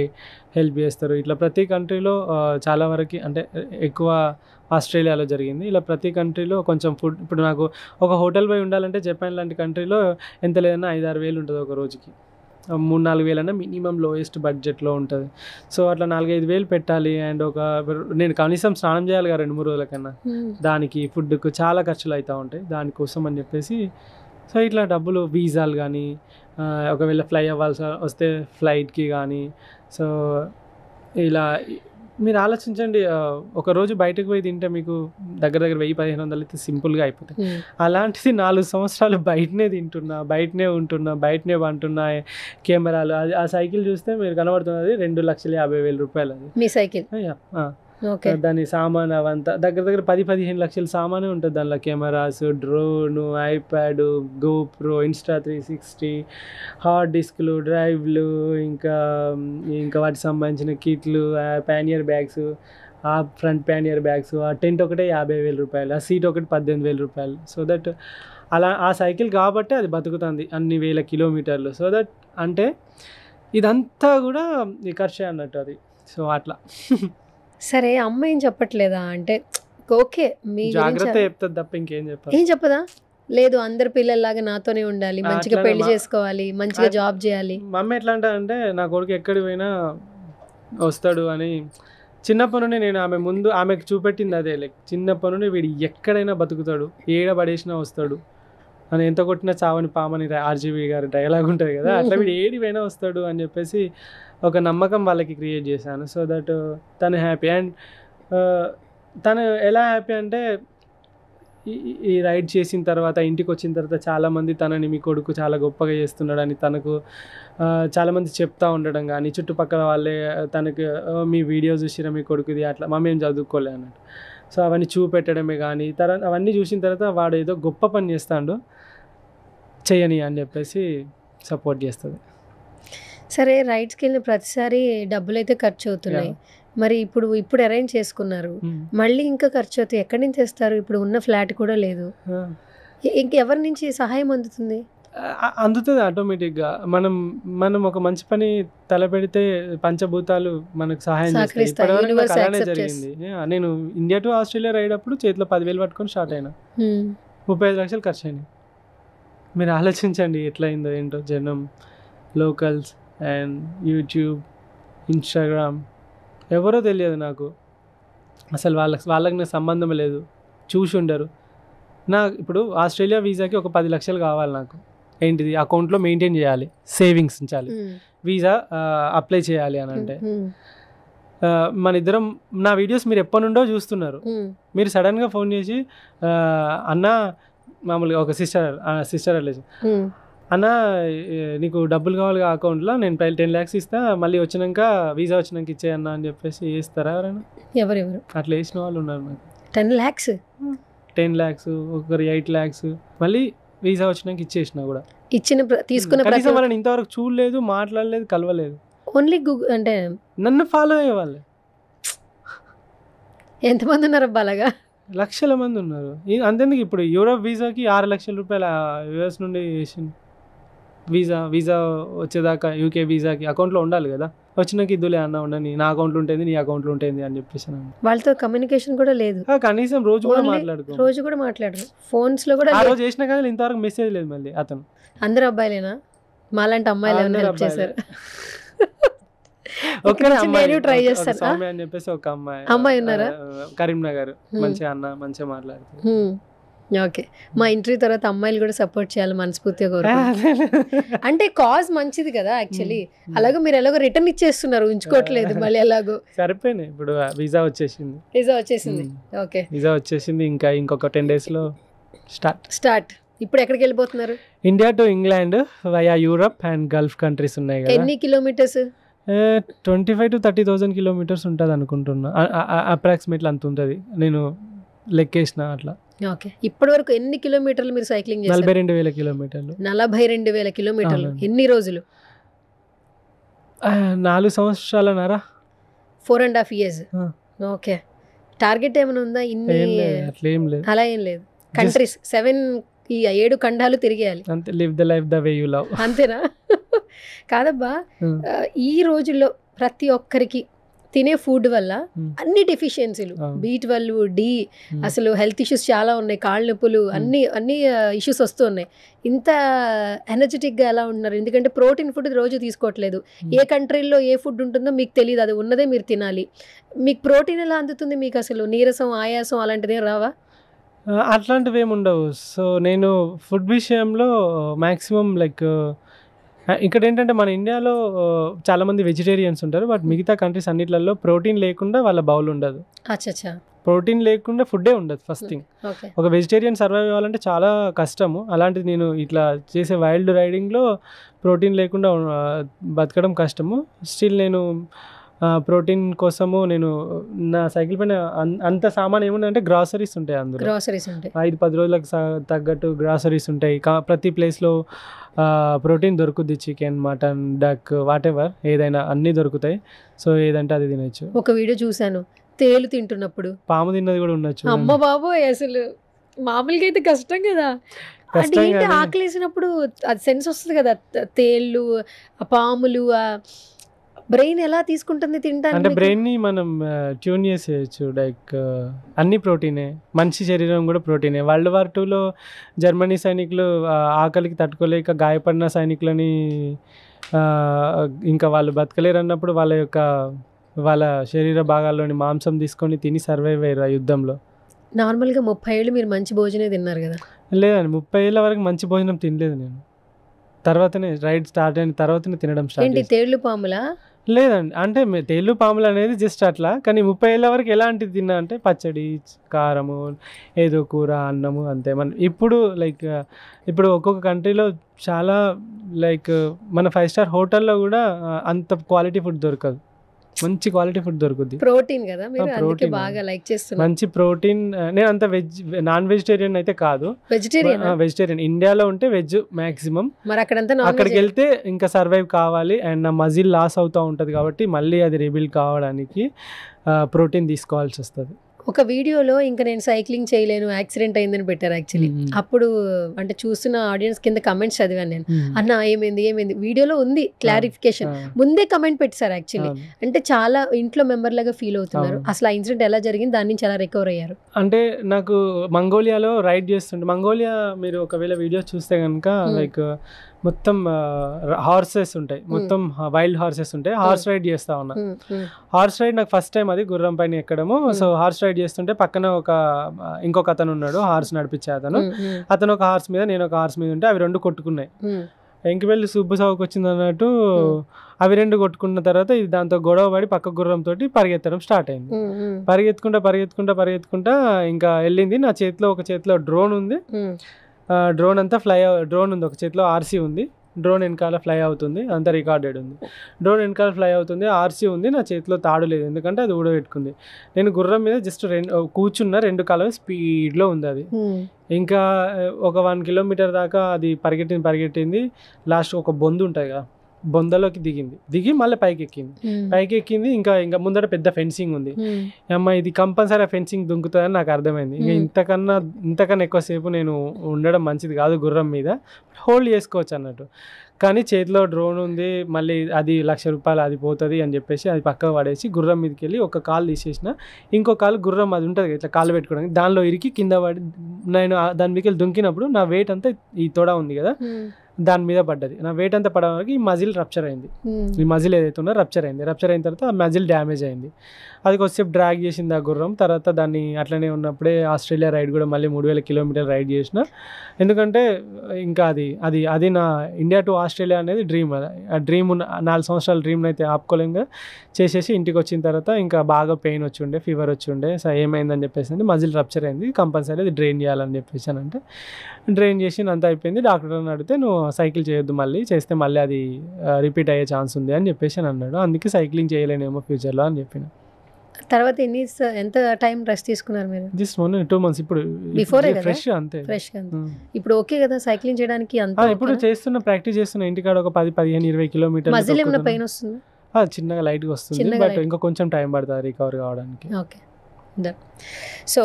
హెల్ప్ చేస్తారు. ఇట్లా ప్రతి కంట్రీలో చాలా వరకు, అంటే ఎక్కువ ఆస్ట్రేలియాలో జరిగింది. ఇలా ప్రతి కంట్రీలో కొంచెం ఫుడ్, ఇప్పుడు నాకు ఒక హోటల్ పోయి ఉండాలంటే జపాన్ లాంటి కంట్రీలో ఎంత లేదన్నా 5-6 వేలు ఉంటుంది ఒక రోజుకి. 3-4 వేలు అన్నా మినిమం లోయెస్ట్ బడ్జెట్లో ఉంటుంది. సో అట్లా 4-5 వేలు పెట్టాలి. అండ్ నేను కనీసం స్నానం చేయాలి కదా 2-3 రోజుల కన్నా. దానికి ఫుడ్కు చాలా ఖర్చులు అవుతూ ఉంటాయి. దానికోసం అని చెప్పేసి సో ఇట్లా డబ్బులు, వీసాలు కానీ, ఒకవేళ ఫ్లై అవ్వాల్సి వస్తే ఫ్లైట్కి కానీ. సో ఇలా మీరు ఆలోచించండి, ఒకరోజు బయటకు పోయి తింటే మీకు దగ్గర 1000-1500 అయితే సింపుల్గా అయిపోతాయి. అలాంటిది 4 సంవత్సరాలు బయటనే తింటున్నా, బయటనే ఉంటున్నా, బయటనే పంటున్నా. కెమెరాలు, ఆ సైకిల్ చూస్తే మీరు కనబడుతున్నది 2,50,000 రూపాయలు. అది మీ సైకిల్? దాని సామాన్ అవంతా దగ్గర 10-15 లక్షల సామానే ఉంటుంది. దానిలో cameras, drone, iPad, GoPro, Insta 360, hard డిస్క్లు, డ్రైవ్లు, ఇంకా వాటికి సంబంధించిన కిట్లు, ప్యానియర్ బ్యాగ్స్, ఆ ఫ్రంట్ ప్యానియర్ బ్యాగ్స్, ఆ టెంట్ ఒకటే 50,000 రూపాయలు, ఆ సీట్ ఒకటి 18,000 రూపాయలు. సో దట్ అలా ఆ సైకిల్ కాబట్టి అది బతుకుతుంది అన్ని వేల కిలోమీటర్లు. సో దట్ అంటే ఇదంతా కూడా ఖర్చే అన్నట్టు అది. సో అట్లా. సరే, అమ్మ ఏం చెప్పట్లేదా? అంటే ఓకే మీ జాగ్రత్త చెప్తుంది తప్ప ఇంకేం చెప్పాలి? ఏం చెప్పదా? లేదు, అందరు పిల్లల్లాగా నాతోనే ఉండాలి, మంచిగా పెళ్లి చేసుకోవాలి, మంచిగా జాబ్ చేయాలి. మా అమ్మ ఎట్లా అంటే నా కొడుకు ఎక్కడికి పోయినా వస్తాడు అని. చిన్నప్పటి నుండి నేను ఆమెకు చూపెట్టింది అదే. లైక్ చిన్నప్పటి నుండి వీడు ఎక్కడైనా బతుకుతాడు, ఏడ పడేసినా వస్తాడు అని, ఎంత కొట్టినా చావని పామని ఆర్జీవి గారి డైలాగ్ ఉంటుంది కదా, అట్లా వీడు ఏడి పోయినా వస్తాడు అని చెప్పేసి ఒక నమ్మకం వాళ్ళకి క్రియేట్ చేశాను. సో దట్ తను హ్యాపీ. అండ్ తను ఎలా హ్యాపీ అంటే ఈ రైడ్ చేసిన తర్వాత, ఇంటికి వచ్చిన తర్వాత చాలామంది తనని మీ కొడుకు చాలా గొప్పగా చేస్తున్నాడని తనకు చాలామంది చెప్తా ఉండడం కానీ, చుట్టుపక్కల వాళ్ళే తనకు మీ వీడియో చూసిరా మీ కొడుకుది అట్లా, మమ్మీ ఏం చదువుకోలే అన్నట్టు. సో అవన్నీ చూపెట్టడమే కానీ, తర్వాత అవన్నీ చూసిన తర్వాత వాడు ఏదో గొప్ప పని చేస్తాడు, చేయని అని చెప్పేసి సపోర్ట్ చేస్తుంది. సరే, రైడ్స్కి వెళ్ళిన ప్రతిసారి డబ్బులు అయితే ఖర్చు అవుతున్నాయి. మరి ఇప్పుడు అరేంజ్ చేసుకున్నారు, మళ్ళీ ఇంకా ఖర్చు అవుతాయి. ఎక్కడి నుంచి తెస్తారు? ఇప్పుడు ఉన్న ఫ్లాట్ కూడా లేదు. ఇంకెవరి నుంచి సహాయం అందుతుంది? అందుతుంది ఆటోమేటిక్గా. మనం ఒక మంచి పని తలపెడితే పంచభూతాలు మనకు సహాయం చేస్తాయి. అలానే జరిగింది. నేను ఇండియా టు ఆస్ట్రేలియా రైడ్ అప్పుడు చేతిలో 10,000 పట్టుకొని స్టార్ట్ అయినా. 35 లక్షలు ఖర్చు అయినాయి. మీరు ఆలోచించండి ఎట్లా అయిందో ఏంటో. జనం, లోకల్స్ అండ్ యూట్యూబ్, ఇన్స్టాగ్రామ్, ఎవరో తెలియదు నాకు అసలు. వాళ్ళకి నాకు సంబంధం లేదు, చూసి ఉండరు. ఇప్పుడు ఆస్ట్రేలియా వీసాకి ఒక 10 లక్షలు కావాలి నాకు. ఏంటిది? అకౌంట్లో మెయింటైన్ చేయాలి, సేవింగ్స్ ఉంచాలి, వీసా అప్లై చేయాలి అని అంటే మన ఇద్దరం నా వీడియోస్ మీరు ఎప్పటి నుండో చూస్తున్నారు, మీరు సడన్గా ఫోన్ చేసి అన్న మామూలుగా ఒక సిస్టర్ రిలేషన్ అన్న నీకు డబ్బులు కావాలి అకౌంట్లో, నేను 10 lakhs ఇస్తా, మళ్ళీ వచ్చినాక వీసా వచ్చినాక ఇచ్చేయన్నా అని చెప్పేసి ఇస్తారా ఎవరైనా? ఎవరెవరు అట్లా వేసిన వాళ్ళు ఉన్నారు నాకు. 10 lakhs 10 lakhs, ఒకరు 8 lakhs, మళ్ళీ వీసా వచ్చినాక ఇచ్చేసిన కూడా. తీసుకున్న కనీసం వాళ్ళని ఇంతవరకు చూడలేదు, మాట్లాడలేదు, కలవలేదు. ఓన్లీ గూగుల్ అంటే నన్ను ఫాలో అయ్యేవాళ్ళే. ఎంతమంది ఉన్నారు అబ్బా అలాగా? లక్షల మంది ఉన్నారు. అంతేందుకు ఇప్పుడు యూరోప్ వీసాకి 6 లక్షల రూపాయలు యుఎస్ నుండి వేసింది. వీసా వచ్చేదాకా యూకే వీసాకి అకౌంట్లో ఉండాలి కదా, వచ్చినాక ఇద్దులే అన్న ఉండని, నా అకౌంట్లో ఉంటుంది నీ అకౌంట్లో ఉంటుంది అని చెప్పేసి. వాళ్ళతో కమ్యూనికేషన్ కూడా లేదు, కనీసం రోజు కూడా మాట్లాడరు, ఫోన్స్ లో కూడా. ఆ రోజు చేసిన కానీ ఇంతవరకు మెసేజ్ లేదు. మళ్ళీ అతను అందరూ అబ్బాయిలేనా? మాలాంటి అమ్మాయిలు ఏమైనా హెల్ప్ చేశారు? ట్రై చేస్తాను సౌమ్య అని చెప్పేసి ఒక అమ్మాయి ఉన్నారా కరీంనగర్, మంచిగా అన్న మంచిగా మాట్లాడుతుంది. ఓకే, మా ఇంటర్వ్యూ తర్వాత అమ్మాయిలు కూడా సపోర్ట్ చేయాలి మనస్ఫూర్తిగా కోరుకుంటున్నాను. అంటే కాజ్ మంచిది కదా యాక్చువల్లీ. అలాగే మీరు ఎలాగో రిటర్న్ ఇచ్చేస్తున్నారు, ఉంచుకోవట్లేదు మళ్ళీ ఎలాగో. సరిపోయినాయి, ఇప్పుడు వీసా వచ్చేసింది. ఓకే, వీసా వచ్చేసింది. ఇంకొక 10 days లో స్టార్ట్. ఇప్పుడు ఎక్కడికి వెళ్ళిపోతున్నారు? India to England via Europe and Gulf countries ఉన్నాయి కదా. ఎన్ని కిలోమీటర్స్? 25,000 to 30,000 kilometers ఉంటుంది అనుకుంటున్నా, అప్రాక్సిమేట్లీ అంత ఉంటుంది. నేను లెక్కేసిన అట్లా. ఓకే, ఇప్పటి వరకు ఎన్ని కిలోమీటర్లు మీరు సైక్లింగ్ చేశారు? 42,000 kilometers. 42,000 kilometers. ఎన్ని రోజులు? 4 సంవత్సరాలన్నర. 4.5 years. ఓకే, టార్గెట్ ఏమైనా ఉందా? అలా ఏం లేదు. కంట్రీస్ 7 ఖండాలు తిరిగేయాలి అంతే. Live the life the way you love. అంతేనా? కాదబ్బా, ఈ రోజుల్లో ప్రతి ఒక్కరికి తినే ఫుడ్ వల్ల అన్ని డెఫిషియన్సీలు, B12, D, అసలు హెల్త్ ఇష్యూస్ చాలా ఉన్నాయి, కాళ్ళ నొప్పులు, అన్ని ఇష్యూస్ వస్తూ ఉన్నాయి. ఇంత ఎనర్జెటిక్గా ఎలా ఉన్నారు? ఎందుకంటే ప్రోటీన్ ఫుడ్ రోజు తీసుకోవట్లేదు. ఏ కంట్రీల్లో ఏ ఫుడ్ ఉంటుందో మీకు తెలియదు, అది ఉన్నదే మీరు తినాలి. మీకు ప్రోటీన్ ఎలా అందుతుంది? మీకు అసలు నీరసం, ఆయాసం అలాంటిదేం రావా? అట్లాంటివి ఏమి ఉండవు. సో నేను ఫుడ్ విషయంలో మ్యాక్సిమం ఇక్కడ ఏంటంటే మన ఇండియాలో చాలామంది వెజిటేరియన్స్ ఉంటారు, బట్ మిగతా కంట్రీస్ అన్నిట్లలో ప్రోటీన్ లేకుండా వాళ్ళ బౌల్ ఉండదు. ప్రోటీన్ లేకుండా ఫుడ్డే ఉండదు ఫస్ట్ థింగ్. ఒక వెజిటేరియన్ సర్వైవ్ అవ్వాలంటే చాలా కష్టము. అలాంటిది నేను ఇట్లా చేసే వైల్డ్ రైడింగ్లో ప్రోటీన్ లేకుండా బతకడం కష్టము. స్టిల్ నేను ప్రోటీన్ కోసము నేను నా సైకిల్ పైన అంత సామాన్ ఏముందంటే గ్రాసరీస్ ఉంటాయి. అందులో 5-10 రోజులకు తగ్గట్టు గ్రాసరీస్ ఉంటాయి. ప్రతి ప్లేస్లో ప్రోటీన్ దొరుకుద్ది, chicken, mutton, duck, whatever, ఏదైనా అన్నీ దొరుకుతాయి. సో ఏదంటే అది తినచ్చు. ఒక వీడియో చూసాను, తేలు తింటున్నప్పుడు పాము తిన్నది కూడా ఉండొచ్చు. అమ్మ బాబోయ్, అసలు మామూలుగా అయితే కష్టం కదా. ఆకలేసినప్పుడు అది సెన్స్ వస్తుంది కదా, తేళ్ళు, పాములు, బ్రెయిన్ ఎలా తీసుకుంటుంది తింటాను. అంటే బ్రెయిన్ ని మనం ట్యూన్ చేసేయచ్చు. అన్ని ప్రోటీనే, మనిషి శరీరం కూడా ప్రోటీనే. World War IIలో జర్మనీ సైనికులు ఆకలికి తట్టుకోలేక గాయపడిన సైనికులని ఇంకా వాళ్ళు బతకలేరు అన్నప్పుడు వాళ్ళ శరీర భాగాల్లోని మాంసం తీసుకొని తిని సర్వైవ్ అయ్యారు ఆ యుద్ధంలో. నార్మల్గా 30 ఏళ్ళు మీరు మంచి భోజనం తిన్నారు కదా? లేదండి, 30 ఏళ్ళ వరకు మంచి భోజనం తినలేదు నేను. తర్వాతనే రైడ్ స్టార్ట్ అయిన తర్వాతనే తినడం స్టార్ట్. తేళ్ళు పాములా? లేదండి, అంటే తేళ్ళు పాములు అనేది జస్ట్ అట్లా. కానీ 30 ఏళ్ళ వరకు ఎలాంటిది తిన్నా అంటే పచ్చడి, కారము, ఏదో కూర, అన్నము, అంతే. ఇప్పుడు ఇప్పుడు ఒక్కొక్క కంట్రీలో చాలా మన 5 star హోటల్లో కూడా అంత క్వాలిటీ ఫుడ్ దొరకదు. మంచి క్వాలిటీ ఫుడ్ దొరుకుద్ది. ప్రోటీన్ కదా, మీరు అందుకే బాగా లైక్ చేస్తున్నారు. మంచి ప్రోటీన్. నేను అంత నాన్ వెజిటేరియన్ అయితే కాదు, వెజిటేరియన్. ఇండియాలో ఉంటే వెజ్ మాక్సిమం. మరి అక్కడికి వెళ్తే ఇంకా సర్వైవ్ కావాలి అండ్ నా మజిల్ లాస్ అవుతూ ఉంటుంది కాబట్టి మళ్ళీ అది రిబిల్డ్ కావడానికి ప్రోటీన్ తీసుకోవాల్సి వస్తుంది. ఒక వీడియోలో ఇంకా నేను సైక్లింగ్ చేయలేను, యాక్సిడెంట్ అయిందని పెట్టారు యాక్చువల్లీ. అప్పుడు అంటే చూస్తున్న ఆడియన్స్ కింద కమెంట్స్ చదివాను నేను. అన్న ఏమైంది వీడియోలో ఉంది క్లారిఫికేషన్, ముందే కమెంట్ పెట్టారు యాక్చువల్లీ. అంటే చాలా ఇంట్లో మెంబర్ లాగా ఫీల్ అవుతున్నారు. అసలు ఆ ఇన్సిడెంట్ ఎలా జరిగింది, దాని నుంచి ఎలా రికవర్ అయ్యారు? అంటే నాకు మంగోలియాలో రైడ్ చేస్తుంటే, మంగోలియా మీరు ఒకవేళ వీడియో చూస్తే కనుక మొత్తం హార్సెస్ ఉంటాయి, మొత్తం వైల్డ్ హార్సెస్ ఉంటాయి. హార్స్ రైడ్ చేస్తా ఉన్నా. హార్స్ రైడ్ నాకు ఫస్ట్ టైం, అది గుర్రం పైన ఎక్కడము. సో హార్స్ రైడ్ చేస్తుంటే పక్కన ఇంకొక అతను ఉన్నాడు, హార్స్ నడిపించే అతను ఒక హార్స్ మీద, నేను ఒక హార్స్ మీద ఉంటే అవి రెండు కొట్టుకున్నాయి. ఎంకిపల్లి సుబ్బు సాగుకు వచ్చింది అన్నట్టు అవి రెండు కొట్టుకున్న తర్వాత ఇది దాంతో గొడవ పడి పక్క గుర్రంతో పరిగెత్తడం స్టార్ట్ అయింది. పరిగెత్తుకుంటా ఇంకా వెళ్ళింది. నా చేతిలో ఒక చేతిలో డ్రోన్ ఉంది, డ్రోన్ అంతా డ్రోన్ ఉంది, ఒక చేతిలో ఆర్సీ ఉంది, డ్రోన్ వెనకాల ఫ్లై అవుతుంది, అంతా రికార్డెడ్ ఉంది. డ్రోన్ వెనకాల ఫ్లై అవుతుంది, ఆర్సీ ఉంది, నా చేతిలో తాడు లేదు ఎందుకంటే అది ఊడబెట్టుకుంది. నేను గుర్రం మీద జస్ట్ కూర్చున్న 2 కాలం స్పీడ్లో ఉంది అది. ఇంకా ఒక 1 కిలోమీటర్ దాకా అది పరిగెట్టింది. లాస్ట్ ఒక బొందు ఉంటుంది కదా, బొందలోకి దిగి మళ్ళీ పైకి ఎక్కింది. ఇంకా ముందర పెద్ద ఫెన్సింగ్ ఉంది. అమ్మ ఇది కంపల్సరీ ఫెన్సింగ్ దుంకుతుందని నాకు అర్థమైంది. ఇంకా ఇంతకన్నా ఎక్కువసేపు నేను ఉండడం మంచిది కాదు గుర్రం మీద, హోల్డ్ చేసుకోవచ్చు అన్నట్టు. కానీ చేతిలో డ్రోన్ ఉంది, మళ్ళీ అది ₹1,00,000 అది పోతుంది అని చెప్పేసి అది పక్కకు పడేసి గుర్రం మీదకి వెళ్ళి ఒక కాలు తీసేసిన, ఇంకో కాలు గుర్రం అది ఉంటుంది ఇట్లా కాలు పెట్టుకోవడానికి, దానిలో ఇరికి కింద పడి నేను దాని మీదకి వెళ్ళి దుంకినప్పుడు నా వెయిట్ అంతా ఈ తొడ ఉంది కదా దాని మీద పడ్డది. నా వెయిట్ అంతా పడడానికి ఈ మజిల్ రప్చర్ అయింది. ఈ మజిల్ ఏదైతే ఉందో రప్చర్ అయింది తర్వాత ఆ మజిల్ డ్యామేజ్ అయింది. అది కొద్దిసేపు డ్రాగ్ చేసింది ఆ గుర్రం. తర్వాత దాన్ని అట్లనే ఉన్నప్పుడే ఆస్ట్రేలియా రైడ్ కూడా మళ్ళీ 3,000 కిలోమీటర్లు రైడ్ చేసిన. ఎందుకంటే ఇంకా అది నా ఇండియా టు ఆస్ట్రేలియా అనేది డ్రీమ్. ఆ డ్రీమ్ 4 సంవత్సరాల డ్రీమ్ని అయితే ఆపుకోలేక చేసేసి ఇంటికి వచ్చిన తర్వాత ఇంకా బాగా పెయిన్ వచ్చిండే, ఫీవర్ వచ్చిండే. సో ఏమైందని చెప్పేసి అంటే మజిల్ రప్చర్ అయింది, కంపల్సరీ అది డ్రైన్ చేయాలని చెప్పేసి అంటే డ్రైన్ చేసి అంత అయిపోయింది. డాక్టర్ని అడిగితే నువ్వు సైకిల్ చేయొద్దు, మళ్ళీ చేస్తే మళ్ళీ అది రిపీట్ అయ్యే ఛాన్స్ ఉంది అని చెప్పేసి అన్నాడు. అందుకే సైక్లింగ్ చేయలేనేమో ఫ్యూచర్లో అని చెప్పిన. తర్వాత ఎంత టైం రెస్ట్ తీసుకున్నారు మీరు? Just 2 months. ఇప్పుడు ఫ్రెష్ అంతే. ఇప్పుడు ఓకే కదా సైక్లింగ్ చేయడానికి? ఇప్పుడు ప్రాక్టీస్ చేస్తున్నా ఇంటికాడ ఒక 10, 15, 20 కిలోమీటర్లు. మజిల్ ఏమైనా పెయిన్ వస్తుంది? చిన్నగా లైట్గా వస్తుంది, బట్ ఇంకా కొంచెం టైం పడుతుంది రికవర్ కావడానికి. ఓకే. సో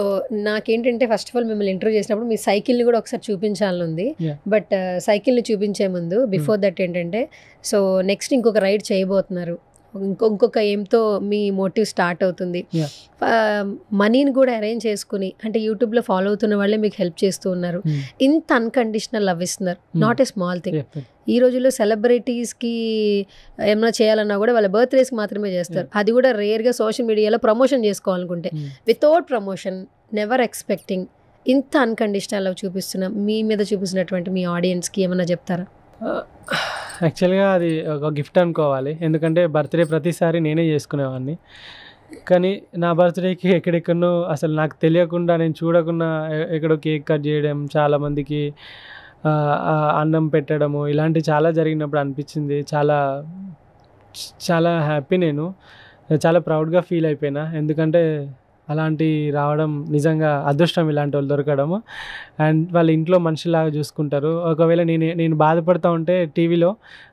నాకేంటంటే ఫస్ట్ ఆఫ్ ఆల్ మిమ్మల్ని ఇంటర్వ్యూ చేసినప్పుడు మీ సైకిల్ని కూడా ఒకసారి చూపించాలని ఉంది. బట్ సైకిల్ని చూపించే ముందు బిఫోర్ దట్ ఏంటంటే, సో నెక్స్ట్ ఇంకొక రైడ్ చేయబోతున్నారు, ఇంకొక ఏంతో మీ మోటివ్ స్టార్ట్ అవుతుంది. మనీని కూడా అరేంజ్ చేసుకుని, అంటే యూట్యూబ్లో ఫాలో అవుతున్న వాళ్ళే మీకు హెల్ప్ చేస్తూ ఉన్నారు. ఇంత అన్కండిషనల్ లవ్ ఇస్తున్నారు, నాట్ ఏ స్మాల్ థింగ్. ఈ రోజుల్లో సెలబ్రిటీస్కి ఏమైనా చేయాలన్నా కూడా వాళ్ళ బర్త్డేస్కి మాత్రమే చేస్తారు, అది కూడా రేర్గా సోషల్ మీడియాలో ప్రమోషన్ చేసుకోవాలనుకుంటే. వితౌట్ ప్రమోషన్, నెవర్ ఎక్స్పెక్టింగ్, ఇంత అన్కండిషనల్ లవ్ చూపిస్తున్నా మీ మీద చూపిస్తున్నటువంటి మీ ఆడియన్స్కి ఏమైనా చెప్తారా? యాక్చువల్గా అది ఒక గిఫ్ట్ అనుకోవాలి, ఎందుకంటే బర్త్డే ప్రతిసారి నేనే చేసుకునేవాడిని. కానీ నా బర్త్డేకి ఎక్కడెక్కడో అసలు నాకు తెలియకుండా, నేను చూడకుండా ఎక్కడో కేక్ కట్ చేయడం, చాలామందికి అన్నం పెట్టడము, ఇలాంటివి చాలా జరిగినప్పుడు అనిపించింది. చాలా చాలా హ్యాపీ, నేను చాలా ప్రౌడ్గా ఫీల్ అయిపోయినా. ఎందుకంటే అలాంటి రావడం నిజంగా అదృష్టం, ఇలాంటి వాళ్ళు దొరకడము. అండ్ వాళ్ళ ఇంట్లో మనిషిలాగా చూసుకుంటారు. ఒకవేళ నేను బాధపడుతూ ఉంటే టీవీలో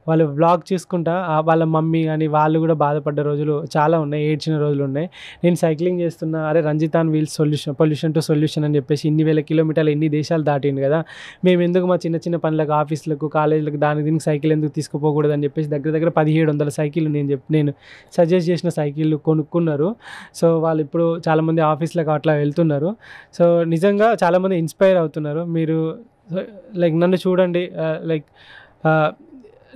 వాళ్ళు వ్లాగ్ చూసుకుంటా వాళ్ళ మమ్మీ కానీ వాళ్ళు కూడా బాధపడ్డ రోజులు చాలా ఉన్నాయి, ఏడ్చిన రోజులు ఉన్నాయి. నేను సైక్లింగ్ చేస్తున్నా, అరే రంజితాన్ వీల్స్ పొల్యూషన్ టు సొల్యూషన్ అని చెప్పేసి ఇన్ని వేల కిలోమీటర్లు ఎన్ని దేశాలు దాటింది కదా, మేము ఎందుకు మా చిన్న చిన్న పనులకు, ఆఫీసులకు, కాలేజీలకు దీనికి సైకిల్ ఎందుకు తీసుకుపోకూడదు అని చెప్పేసి దగ్గర 1700 సైకిళ్ళు నేను సజెస్ట్ చేసిన సైకిళ్ళు కొనుక్కున్నారు. సో వాళ్ళు ఇప్పుడు చాలామంది ఆఫీసులకు అట్లా వెళ్తున్నారు. సో నిజంగా చాలామంది ఇన్స్పైర్ అవుతున్నారు. మీరు లైక్ నన్ను చూడండి, లైక్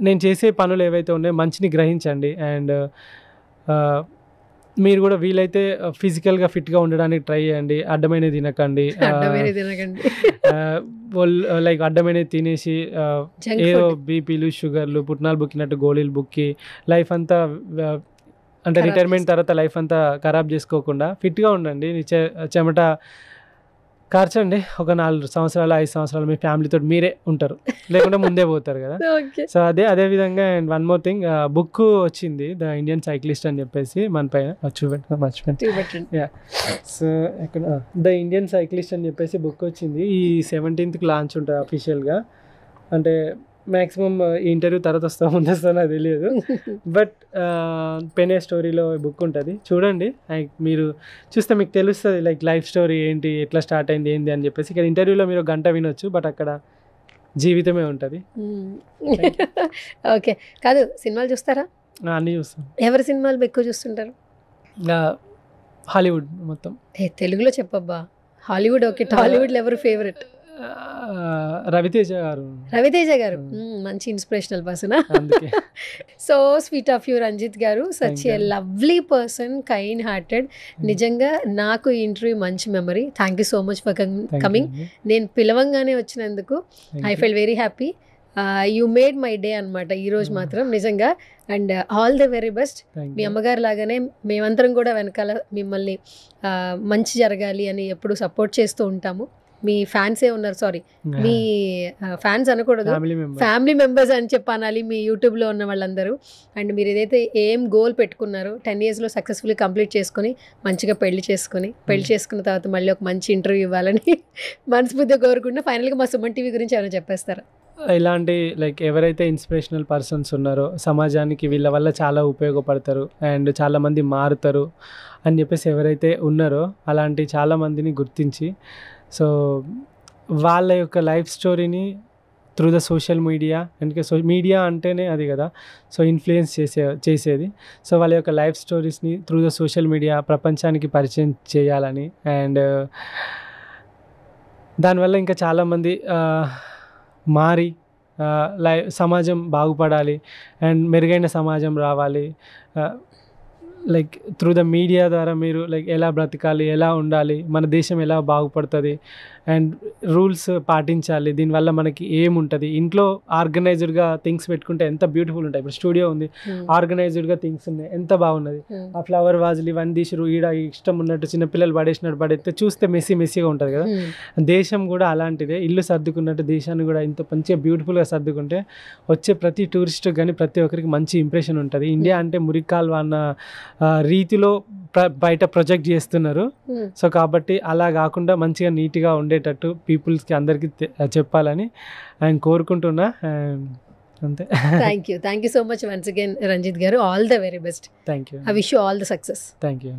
నేను చేసే పనులు ఏవైతే ఉన్నాయో మంచిని గ్రహించండి. అండ్ మీరు కూడా వీలైతే ఫిజికల్గా ఫిట్గా ఉండడానికి ట్రై చేయండి. అడ్డమైనది తినకండి, లైక్ అడ్డమైనది తినేసి ఏదో బీపీలు, షుగర్లు, పుట్నాలు బుక్కినట్టు గోళీలు బుక్కి లైఫ్ అంతా, అంటే రిటైర్మెంట్ తర్వాత లైఫ్ అంతా ఖరాబ్ చేసుకోకుండా ఫిట్గా ఉండండి. చెమట కార్చండి. ఒక 4 సంవత్సరాలు 5 సంవత్సరాలు మీ ఫ్యామిలీతో మీరే ఉంటారు, లేకుంటే ముందే పోతారు కదా. సో అదే విధంగా. And one more thing, book వచ్చింది ద ఇండియన్ సైక్లిస్ట్ అని చెప్పేసి, మన పైన మర్చిపోయింది. సో ఇక్కడ ద ఇండియన్ సైక్లిస్ట్ అని చెప్పేసి బుక్ వచ్చింది. ఈ 17th లాంచ్ ఉంటుంది అఫీషియల్గా. అంటే మ్యాక్సిమం ఈ ఇంటర్వ్యూ తర్వాత ముందు వస్తా నాకు తెలియదు, బట్ పెనే స్టోరీలో బుక్ ఉంటుంది, చూడండి. మీరు చూస్తే మీకు తెలుస్తుంది లైక్ లైఫ్ స్టోరీ ఏంటి, ఎట్లా స్టార్ట్ అయింది ఏంది అని చెప్పేసి. ఇక్కడ ఇంటర్వ్యూలో మీరు 1 గంట వినొచ్చు, బట్ అక్కడ జీవితమే ఉంటుంది. ఓకే. కాదు, సినిమాలు చూస్తారా? అన్నీ చూస్తాం. ఎవరి సినిమాలు ఎక్కువ చూస్తుంటారు? హాలీవుడ్ మొత్తం. తెలుగులో చెప్పబ్బా. హాలీవుడ్ ఓకే, టాలీవుడ్లో ఎవరు ఫేవరెట్? రవితేజ గారు మంచి inspirational person. So sweet of you Ranjith garu, such a lovely person, kind hearted. నిజంగా నాకు ఈ ఇంటర్వ్యూ మంచి memory. Thank you so much for coming. నేను పిలవంగానే వచ్చినందుకు I full very happy. You made my day అనమాట ఈ రోజు మాత్రం నిజంగా. And all the very best. మీ అమ్మగారు లాగానే మేమందరం కూడా వెనకాల మిమ్మల్ని మంచి జరగాలి అని ఎప్పుడు సపోర్ట్ చేస్తూ ఉంటాము. మీ ఫ్యాన్సే ఉన్నారు, సారీ మీ ఫ్యాన్స్ అనకూడదు, ఫ్యామిలీ మెంబర్స్ అని చెప్పాలి మీ యూట్యూబ్లో ఉన్న వాళ్ళందరూ. అండ్ మీరు ఏదైతే ఏం గోల్ పెట్టుకున్నారో 10 yearsలో సక్సెస్ఫుల్లీ కంప్లీట్ చేసుకొని మంచిగా పెళ్లి చేసుకున్న తర్వాత మళ్ళీ ఒక మంచి ఇంటర్వ్యూ ఇవ్వాలని మనస్ఫూర్తిగా కోరుకుంటున్నా. ఫైనల్గా మా సుమన్ టీవీ గురించి ఏమైనా చెప్పేస్తారా? ఇలాంటి లైక్ ఎవరైతే ఇన్స్పిరేషనల్ పర్సన్స్ ఉన్నారో సమాజానికి వీళ్ళ వల్ల చాలా ఉపయోగపడతారు అండ్ చాలామంది మారుతారు అని చెప్పేసి ఎవరైతే ఉన్నారో అలాంటి చాలామందిని గుర్తించి సో వాళ్ళ యొక్క లైఫ్ స్టోరీని త్రూ ద సోషల్ మీడియా, ఎందుకంటే మీడియా అంటేనే అది కదా, సో ఇన్ఫ్లుయెన్స్ చేసేది. సో వాళ్ళ యొక్క లైఫ్ స్టోరీస్ని త్రూ ద సోషల్ మీడియా ప్రపంచానికి పరిచయం చేయాలని అండ్ దానివల్ల ఇంకా చాలామంది మారి సమాజం బాగుపడాలి అండ్ మెరుగైన సమాజం రావాలి. లైక్ త్రూ ద మీడియా ద్వారా మీరు లైక్ ఎలా బ్రతకాలి, ఎలా ఉండాలి, మన దేశం ఎలా బాగుపడుతుంది అండ్ రూల్స్ పాటించాలి, దీనివల్ల మనకి ఏముంటుంది, ఇంట్లో ఆర్గనైజ్డ్గా థింగ్స్ పెట్టుకుంటే ఎంత బ్యూటిఫుల్ ఉంటాయి. ఇప్పుడు స్టూడియో ఉంది, ఆర్గనైజ్డ్గా థింగ్స్ ఉన్నాయి, ఎంత బాగున్నది. ఆ ఫ్లవర్ వాజులు ఇవన్నీ తీసిరు, ఈడ ఇష్టం ఉన్నట్టు చిన్నపిల్లలు పడేసినట్టు పడేస్తే చూస్తే మెస్సీగా ఉంటుంది కదా. దేశం కూడా అలాంటిదే, ఇల్లు సర్దుకున్నట్టు దేశాన్ని కూడా ఇంత మంచిగా బ్యూటిఫుల్గా సర్దుకుంటే వచ్చే ప్రతి టూరిస్ట్ కానీ ప్రతి ఒక్కరికి మంచి ఇంప్రెషన్ ఉంటుంది. ఇండియా అంటే మురికాల్వా అన్న రీతిలో బయట ప్రొజెక్ట్ చేస్తున్నారు. సో కాబట్టి అలా కాకుండా మంచిగా నీట్గా ఉండేటట్టు పీపుల్స్కి అందరికీ చెప్పాలని ఆయన కోరుకుంటున్నా. అంతే. Thank you so much once again Ranjith garu. All the very best. Thank you. I wish you all the success. Thank you.